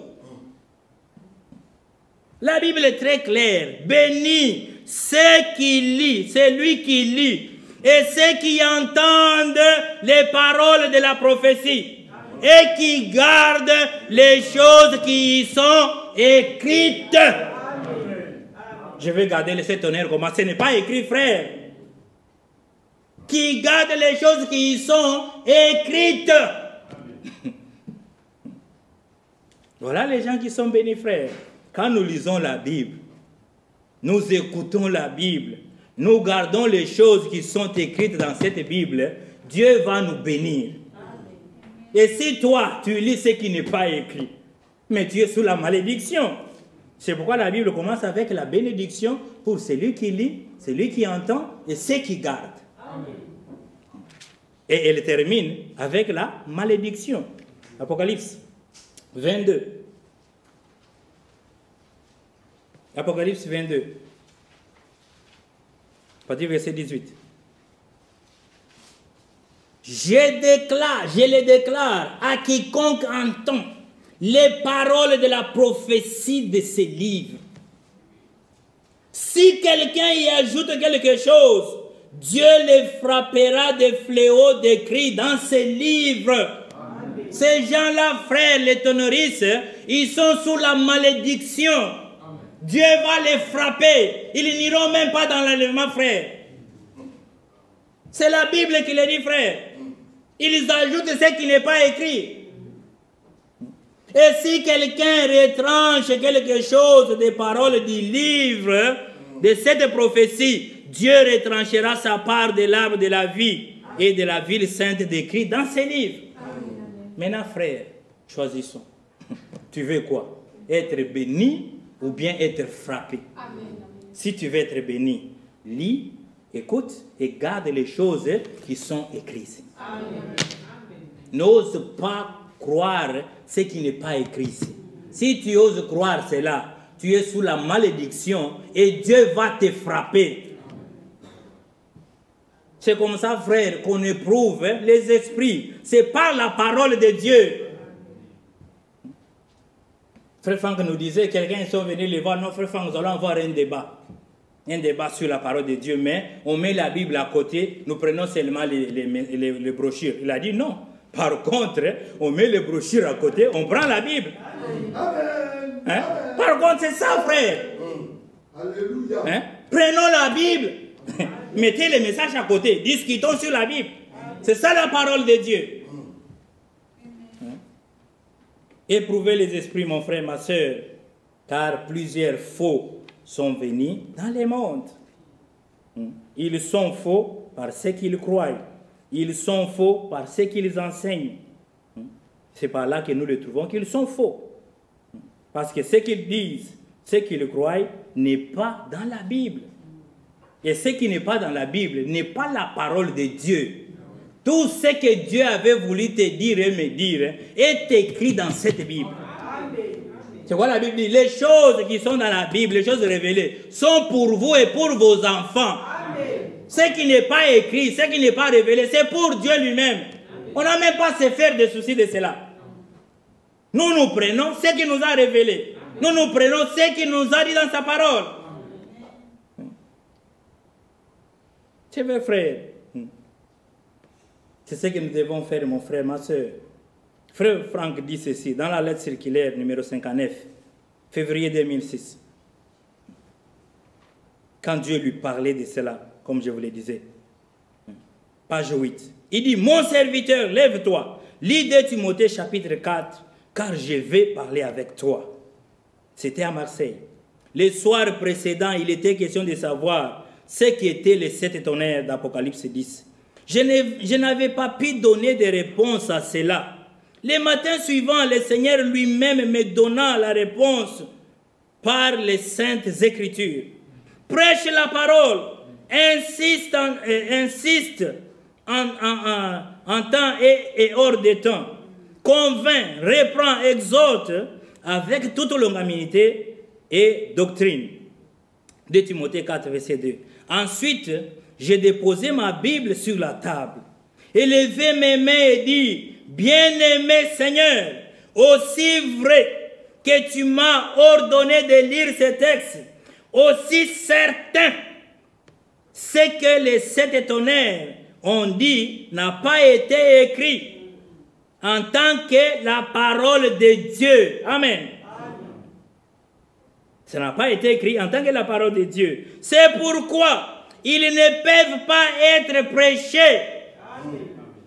La Bible est très claire. Béni ceux qui lisent, celui qui lit, et ceux qui entendent les paroles de la prophétie, et qui gardent les choses qui y sont écrites. Je vais garder les 7 tonnerres comment? Ce n'est pas écrit, frère. Qui gardent les choses qui y sont écrites. Voilà les gens qui sont bénis, frère. Quand nous lisons la Bible, nous écoutons la Bible, nous gardons les choses qui sont écrites dans cette Bible, Dieu va nous bénir. Et si toi, tu lis ce qui n'est pas écrit, mais tu es sous la malédiction. C'est pourquoi la Bible commence avec la bénédiction pour celui qui lit, celui qui entend et ceux qui gardent. Amen. Et elle termine avec la malédiction. Apocalypse 22. Apocalypse 22. À partir du verset 18. Je le déclare à quiconque entend les paroles de la prophétie de ces livres. Si quelqu'un y ajoute quelque chose, Dieu les frappera de fléaux décrits dans ces livres. Amen. Ces gens-là, frères, les tonneristes, ils sont sous la malédiction. Amen. Dieu va les frapper. Ils n'iront même pas dans l'enlèvement, frère. C'est la Bible qui le dit, frère. Ils ajoutent ce qui n'est pas écrit. Et si quelqu'un retranche quelque chose des paroles du livre, de cette prophétie, Dieu retranchera sa part de l'arbre de la vie et de la ville sainte décrite dans ces livres. Amen. Maintenant, frère, choisissons. Tu veux quoi? Être béni ou bien être frappé? Amen. Si tu veux être béni, lis, écoute et garde les choses qui sont écrites. N'ose pas croire ce qui n'est pas écrit ici. Si tu oses croire cela, tu es sous la malédiction et Dieu va te frapper. C'est comme ça, frère, qu'on éprouve les esprits. C'est par la parole de Dieu. Frère Franck nous disait, quelqu'un sont venus les voir. Non, frère Franck, nous allons avoir un débat. Un débat sur la parole de Dieu, mais on met la Bible à côté, nous prenons seulement les brochures. Il a dit non. Par contre, on met les brochures à côté, on prend la Bible. Amen. Hein? Par contre, c'est ça, frère. Alléluia. Hein? Prenons la Bible. Mettez les messages à côté. Discutons sur la Bible. C'est ça la parole de Dieu. Hein? Éprouvez les esprits, mon frère, ma soeur, car plusieurs faux sont venus dans le monde. Ils sont faux par ce qu'ils croient. Ils sont faux par ce qu'ils enseignent. C'est par là que nous les trouvons qu'ils sont faux. Parce que ce qu'ils disent, ce qu'ils croient, n'est pas dans la Bible. Et ce qui n'est pas dans la Bible n'est pas la parole de Dieu. Tout ce que Dieu avait voulu te dire et me dire est écrit dans cette Bible. C'est quoi la Bible dit? Les choses qui sont dans la Bible, les choses révélées, sont pour vous et pour vos enfants. Amen. ce qui n'est pas écrit, ce qui n'est pas révélé, c'est pour Dieu lui-même. On n'a même pas à se faire de soucis de cela. Nous, nous prenons ce qu'il nous a révélé. Nous, nous prenons ce qu'il nous a dit dans sa parole. C'est vrai, frère. C'est ce que nous devons faire, mon frère, ma soeur. Frère Franck dit ceci dans la lettre circulaire numéro 59, février 2006. Quand Dieu lui parlait de cela, comme je vous le disais. Page 8. Il dit, mon serviteur, lève-toi. Lis 2 Timothée chapitre 4, car je vais parler avec toi. C'était à Marseille. Le soir précédent, il était question de savoir ce qui étaient les 7 tonnerres d'Apocalypse 10. Je n'avais pas pu donner de réponse à cela. Le matin suivant, le Seigneur lui-même me donna la réponse par les Saintes Écritures. Prêche la parole, insiste en temps et hors de temps. Convainc, reprend, exhorte avec toute longanimité et doctrine. 2 Timothée 4, verset 2. Ensuite, j'ai déposé ma Bible sur la table, élevé mes mains et dit, bien-aimé Seigneur, aussi vrai que tu m'as ordonné de lire ce texte, aussi certain, ce que les 7 tonnerres ont dit n'a pas été écrit en tant que la parole de Dieu. Amen. Ça n'a pas été écrit en tant que la parole de Dieu. C'est pourquoi ils ne peuvent pas être prêchés.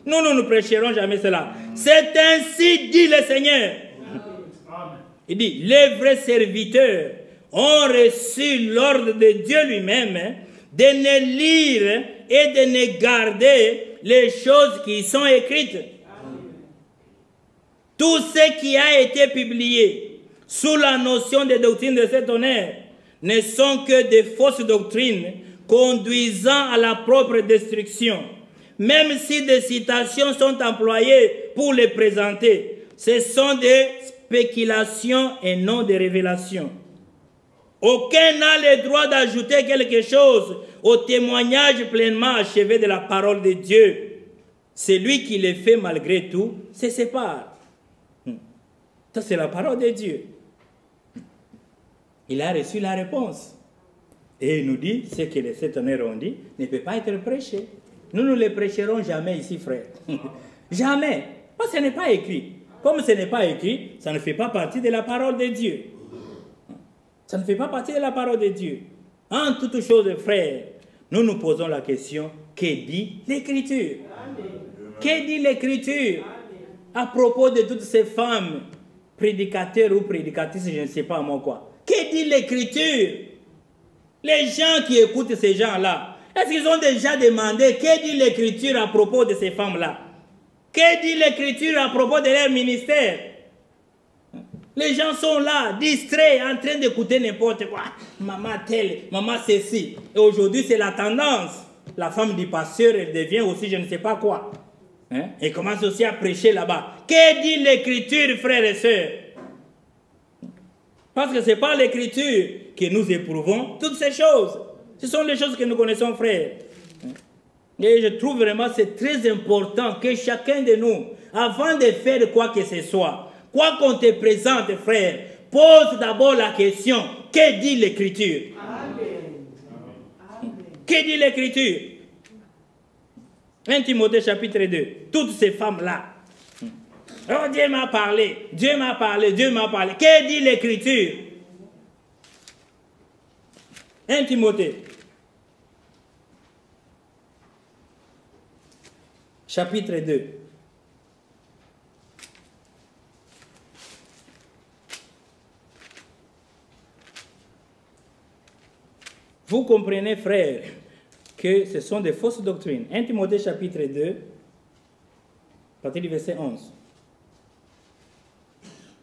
Nous ne prêcherons jamais cela. C'est ainsi dit le Seigneur. Il dit, les vrais serviteurs ont reçu l'ordre de Dieu lui-même de ne lire et de ne garder les choses qui sont écrites. Tout ce qui a été publié sous la notion de doctrine de cet honneur ne sont que des fausses doctrines conduisant à la propre destruction. Même si des citations sont employées pour les présenter, ce sont des spéculations et non des révélations. Aucun n'a le droit d'ajouter quelque chose au témoignage pleinement achevé de la parole de Dieu. Celui qui le fait malgré tout se sépare. Ça, c'est la parole de Dieu. Il a reçu la réponse. Et il nous dit, ce que les 7 tonnerres ont dit, ne peut pas être prêché. Nous ne le prêcherons jamais ici, frère. Jamais. Parce que ce n'est pas écrit. Comme ce n'est pas écrit, ça ne fait pas partie de la parole de Dieu. Ça ne fait pas partie de la parole de Dieu. En toute chose, frère, nous nous posons la question, que dit l'Écriture? Que dit l'Écriture à propos de toutes ces femmes, prédicateurs ou prédicatrices, je ne sais pas moi quoi? Que dit l'Écriture? Les gens qui écoutent ces gens-là, est-ce qu'ils ont déjà demandé que dit l'Écriture à propos de ces femmes-là? Que dit l'Écriture à propos de leur ministère? Les gens sont là, distraits, en train d'écouter n'importe quoi. Maman telle, maman ceci. Et aujourd'hui, c'est la tendance. La femme du pasteur, elle devient aussi je ne sais pas quoi. Et commence aussi à prêcher là-bas. Que dit l'Écriture, frères et sœurs? Parce que ce n'est pas l'Écriture que nous éprouvons toutes ces choses. Ce sont les choses que nous connaissons, frères. Et je trouve vraiment que c'est très important que chacun de nous, avant de faire quoi que ce soit, quoi qu'on te présente, frère, pose d'abord la question, que dit l'Écriture? Que dit l'Écriture? 1 Timothée chapitre 2. Toutes ces femmes-là. Oh, Dieu m'a parlé, Dieu m'a parlé, Dieu m'a parlé. Que dit l'Écriture? 1 Timothée chapitre 2. Vous comprenez, frères, que ce sont des fausses doctrines. 1 Timothée chapitre 2, à partir du verset 11.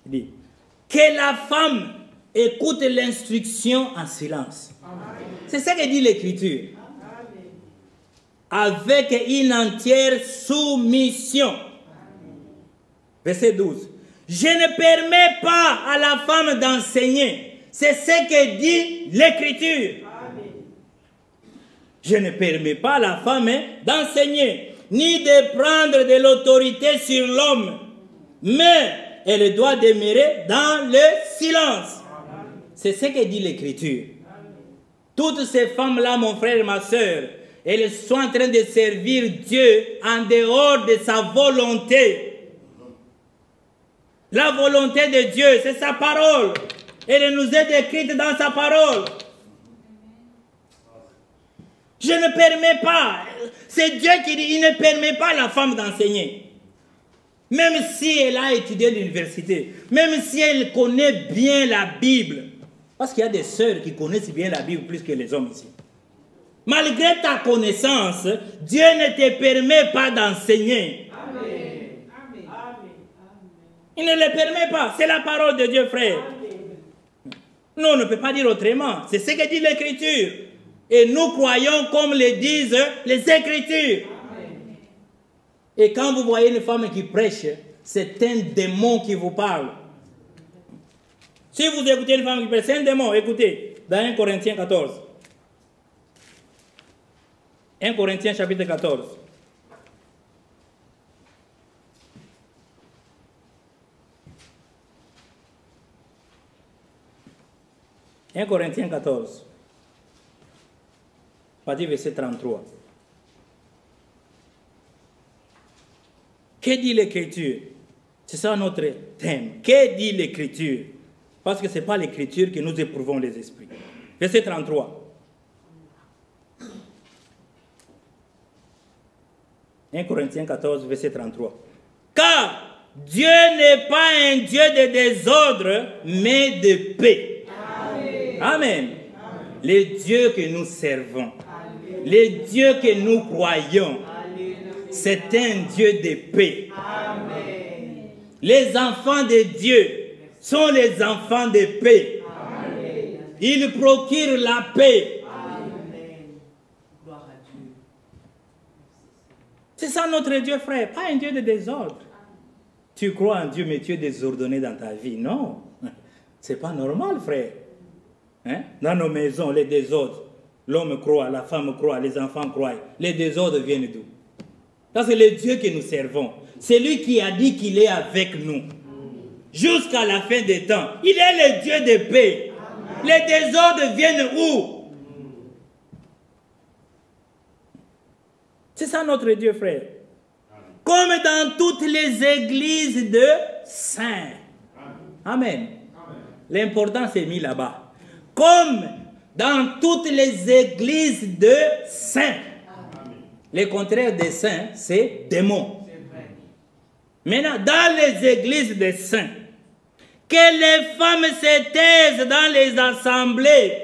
Il dit, que la femme écoute l'instruction en silence. C'est ça que dit l'Écriture. Avec une entière soumission. Verset 12. Je ne permets pas à la femme d'enseigner. C'est ce que dit l'Écriture. Je ne permets pas à la femme d'enseigner, ni de prendre de l'autorité sur l'homme, mais elle doit demeurer dans le silence. C'est ce que dit l'Écriture. Toutes ces femmes-là, mon frère et ma soeur, elles sont en train de servir Dieu en dehors de sa volonté. La volonté de Dieu, c'est sa parole. Elle nous est décrite dans sa parole. Je ne permets pas. C'est Dieu qui dit, il ne permet pas à la femme d'enseigner. Même si elle a étudié à l'université, même si elle connaît bien la Bible. Parce qu'il y a des sœurs qui connaissent bien la Bible plus que les hommes ici. Malgré ta connaissance, Dieu ne te permet pas d'enseigner. Il ne le permet pas. C'est la parole de Dieu, frère. Nous, on ne peut pas dire autrement. C'est ce que dit l'Écriture. Et nous croyons comme le disent les Écritures. Et quand vous voyez une femme qui prêche, c'est un démon qui vous parle. Si vous écoutez une femme qui prêche, c'est un démon. Écoutez, dans 1 Corinthiens 14. 1 Corinthiens chapitre 14. « 1 Corinthiens 14, partie verset 33. Que dit l'Écriture? C'est ça notre thème. Que dit l'Écriture? Parce que ce n'est pas l'Écriture que nous éprouvons les esprits. Verset 33. 1 Corinthiens 14, verset 33. Car Dieu n'est pas un Dieu de désordre, mais de paix. Amen. Les dieux que nous servons, les dieux que nous croyons, c'est un Dieu de paix. Les enfants de Dieu sont les enfants de paix. Ils procurent la paix. C'est ça notre Dieu, frère, pas un Dieu de désordre. Tu crois en Dieu, mais tu es désordonné dans ta vie. Non, c'est pas normal, frère. Hein? Dans nos maisons, les désordres, l'homme croit, la femme croit, les enfants croient. Les désordres viennent d'où? Ça, c'est le Dieu que nous servons. C'est lui qui a dit qu'il est avec nous. Jusqu'à la fin des temps. Il est le Dieu de paix. Les désordres viennent où? C'est ça notre Dieu, frère. Comme dans toutes les églises de saints. Amen. L'important c'est mis là-bas. Comme dans toutes les églises de saints. Le contraire des saints, c'est démons. Maintenant, dans les églises de saints, que les femmes se taisent dans les assemblées.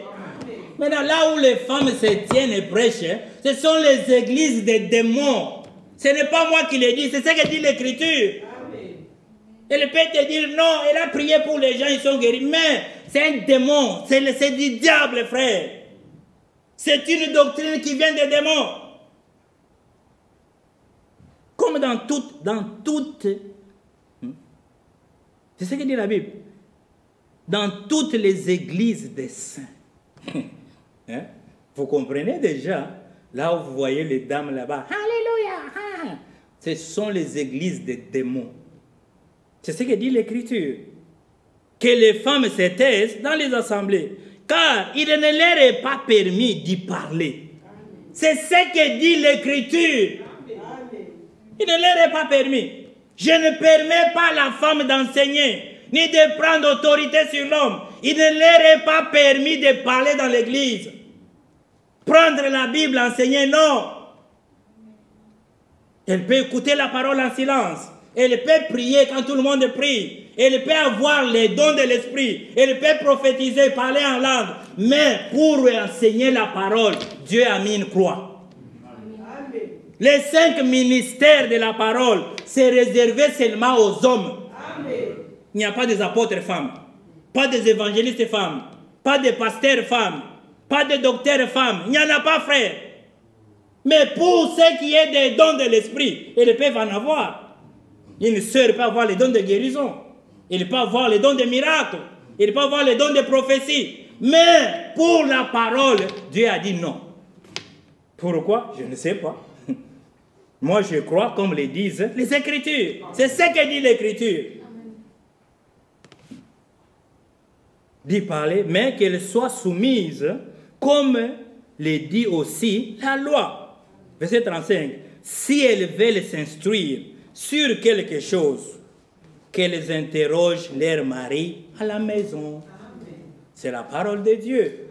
Maintenant, là où les femmes se tiennent et prêchent, ce sont les églises des démons. Ce n'est pas moi qui le dis, c'est ce que dit l'Écriture. Elle peut te dire, non, elle a prié pour les gens, ils sont guéris. Mais c'est un démon, c'est du diable, frère. C'est une doctrine qui vient des démons. Comme dans toutes, c'est ce que dit la Bible. Dans toutes les églises des saints. Hein? Vous comprenez déjà, là où vous voyez les dames là-bas, alléluia, ce sont les églises des démons. C'est ce que dit l'Écriture. Que les femmes se taisent dans les assemblées, car il ne leur est pas permis d'y parler. C'est ce que dit l'Écriture. Il ne leur est pas permis. Je ne permets pas à la femme d'enseigner, ni de prendre autorité sur l'homme. Il ne leur est pas permis de parler dans l'église. Prendre la Bible, enseigner, non. Elle peut écouter la parole en silence. Elle peut prier quand tout le monde prie. Elle peut avoir les dons de l'esprit. Elle peut prophétiser, parler en langue. Mais pour enseigner la parole, Dieu a mis une croix. Amen. Les 5 ministères de la parole, c'est réservé seulement aux hommes. Amen. Il n'y a pas des apôtres femmes, pas des évangélistes femmes, pas des pasteurs femmes, pas de docteurs femmes. Il n'y en a pas, frère. Mais pour ceux qui ont des dons de l'esprit, ils peuvent en avoir. Une sœur peut avoir les dons de guérison. Il peut avoir les dons de miracles. Il peut avoir les dons de prophétie. Mais pour la parole, Dieu a dit non. Pourquoi? Je ne sais pas. Moi, je crois comme le disent les Écritures. C'est ce que dit l'Écriture. D'y parler, mais qu'elle soit soumise, comme le dit aussi la loi. Verset 35. Si elles veulent s'instruire sur quelque chose, qu'elles interrogent leur mari à la maison. C'est la parole de Dieu.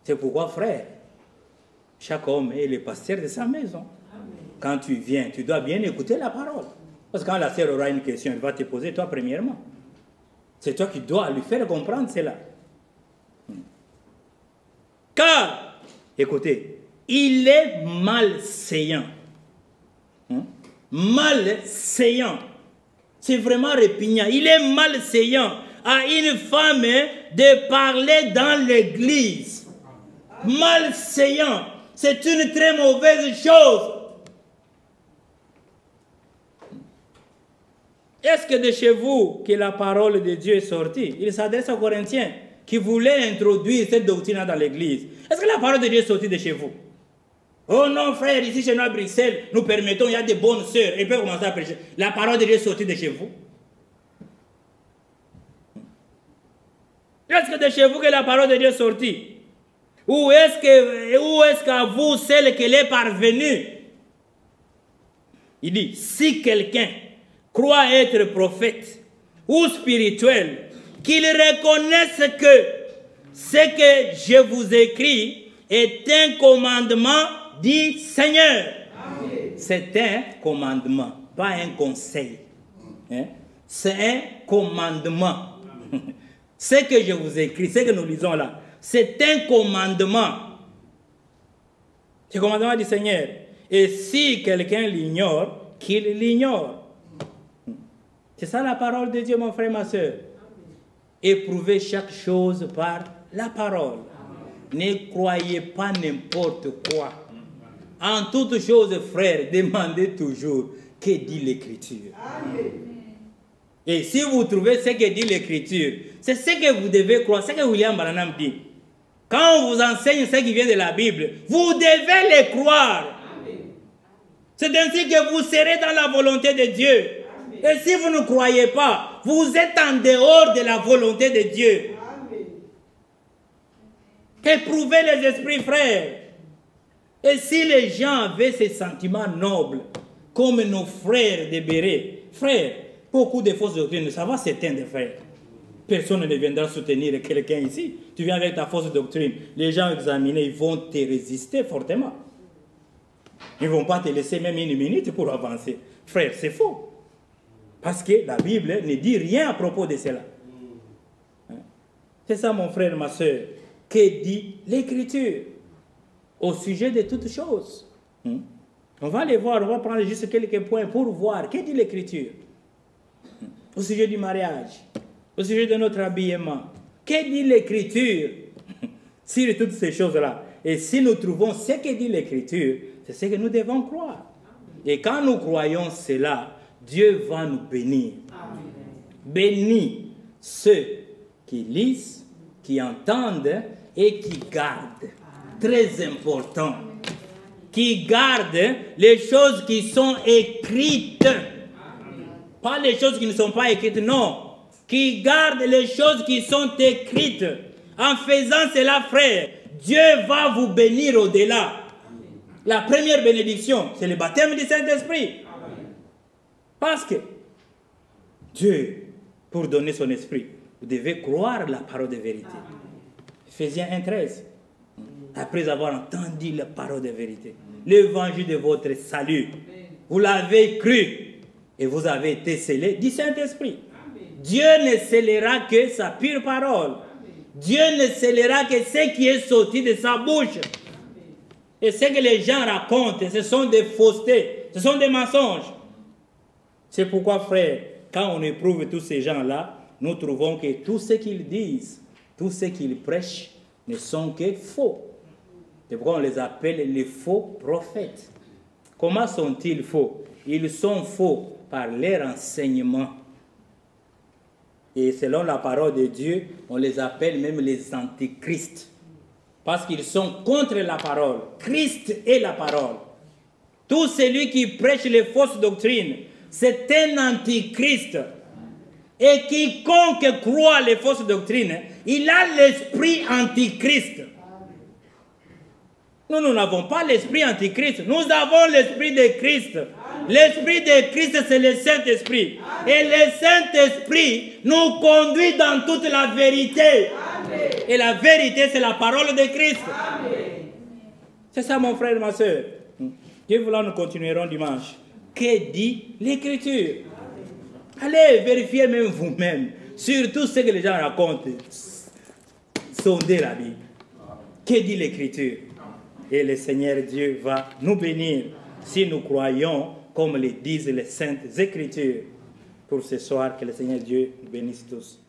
C'est pourquoi, frère, chaque homme est le pasteur de sa maison. Quand tu viens, tu dois bien écouter la parole. Parce que quand la sœur aura une question, elle va te poser toi premièrement. C'est toi qui dois lui faire comprendre cela. Car, écoutez, il est malséant. Malséant. C'est vraiment répugnant. Il est malséant à une femme de parler dans l'église. Malséant. C'est une très mauvaise chose. Est-ce que de chez vous que la parole de Dieu est sortie? Il s'adresse aux Corinthiens qui voulaient introduire cette doctrine dans l'église. Est-ce que la parole de Dieu est sortie de chez vous? Oh non, frère, ici chez nous à Bruxelles, nous permettons, il y a des bonnes sœurs, elles peuvent commencer à prêcher. La parole de Dieu est sortie de chez vous? Est-ce que de chez vous que la parole de Dieu est sortie? Ou est-ce qu'à vous, celle qu'elle est parvenue? Il dit, si quelqu'un croit être prophète ou spirituel, qu'il reconnaisse que ce que je vous écris est un commandement du Seigneur. C'est un commandement, pas un conseil. Hein? C'est un commandement. Ce que je vous écris, ce que nous lisons là, c'est un commandement. C'est le commandement du Seigneur. Et si quelqu'un l'ignore, qu'il l'ignore. C'est ça la parole de Dieu, mon frère, ma soeur. Éprouvez chaque chose par la parole. Ne croyez pas n'importe quoi. En toute chose, frère, demandez toujours que dit l'Écriture. Et si vous trouvez ce que dit l'Écriture, c'est ce que vous devez croire, ce que William Branham dit. Quand on vous enseigne ce qui vient de la Bible, vous devez les croire. C'est ainsi que vous serez dans la volonté de Dieu. Et si vous ne croyez pas, vous êtes en dehors de la volonté de Dieu. Éprouvez les esprits, frères. Et si les gens avaient ces sentiments nobles, comme nos frères de Béret, frères, beaucoup de fausses doctrines, ça va s'éteindre, frères. Personne ne viendra soutenir quelqu'un ici. Tu viens avec ta fausse doctrine. Les gens examinés, ils vont te résister fortement. Ils ne vont pas te laisser même une minute pour avancer. Frère, c'est faux. Parce que la Bible ne dit rien à propos de cela. C'est ça, mon frère, ma soeur, que dit l'Écriture au sujet de toutes choses. On va les voir, on va prendre juste quelques points pour voir. Que dit l'Écriture au sujet du mariage, au sujet de notre habillement? Que dit l'Écriture sur toutes ces choses-là? Et si nous trouvons ce que dit l'Écriture, c'est ce que nous devons croire. Et quand nous croyons cela, Dieu va nous bénir. Bénis ceux qui lisent, qui entendent et qui gardent. Très important. Qui gardent les choses qui sont écrites. Pas les choses qui ne sont pas écrites, non. Qui gardent les choses qui sont écrites. En faisant cela, frère, Dieu va vous bénir au-delà. La première bénédiction, c'est le baptême du Saint-Esprit. Parce que Dieu, pour donner son esprit, vous devez croire la parole de vérité. Ephésiens 1,13. Après avoir entendu la parole de vérité, l'évangile de votre salut, vous l'avez cru et vous avez été scellés du Saint-Esprit. Dieu ne scellera que sa pure parole. Dieu ne scellera que ce qui est sorti de sa bouche. Et ce que les gens racontent, ce sont des faussetés, ce sont des mensonges. C'est pourquoi, frère, quand on éprouve tous ces gens-là, nous trouvons que tout ce qu'ils disent, tout ce qu'ils prêchent, ne sont que faux. C'est pourquoi on les appelle les faux prophètes. Comment sont-ils faux? Ils sont faux par leur enseignement. Et selon la parole de Dieu, on les appelle même les antichrists. Parce qu'ils sont contre la parole. Christ est la parole. Tout celui qui prêche les fausses doctrines, c'est un antichrist. Et quiconque croit les fausses doctrines, il a l'esprit antichrist. Nous n'avons pas l'esprit antichrist. Nous avons l'esprit de Christ. L'esprit de Christ, c'est le Saint-Esprit. Et le Saint-Esprit nous conduit dans toute la vérité. Amen. Et la vérité, c'est la parole de Christ. C'est ça, mon frère et ma soeur. Dieu voulant, nous continuerons dimanche. Que dit l'Écriture? Allez vérifier même vous-même. Surtout ce que les gens racontent. Sondez la Bible. Que dit l'Écriture? Et le Seigneur Dieu va nous bénir si nous croyons comme le disent les Saintes Écritures. Pour ce soir, que le Seigneur Dieu nous bénisse tous.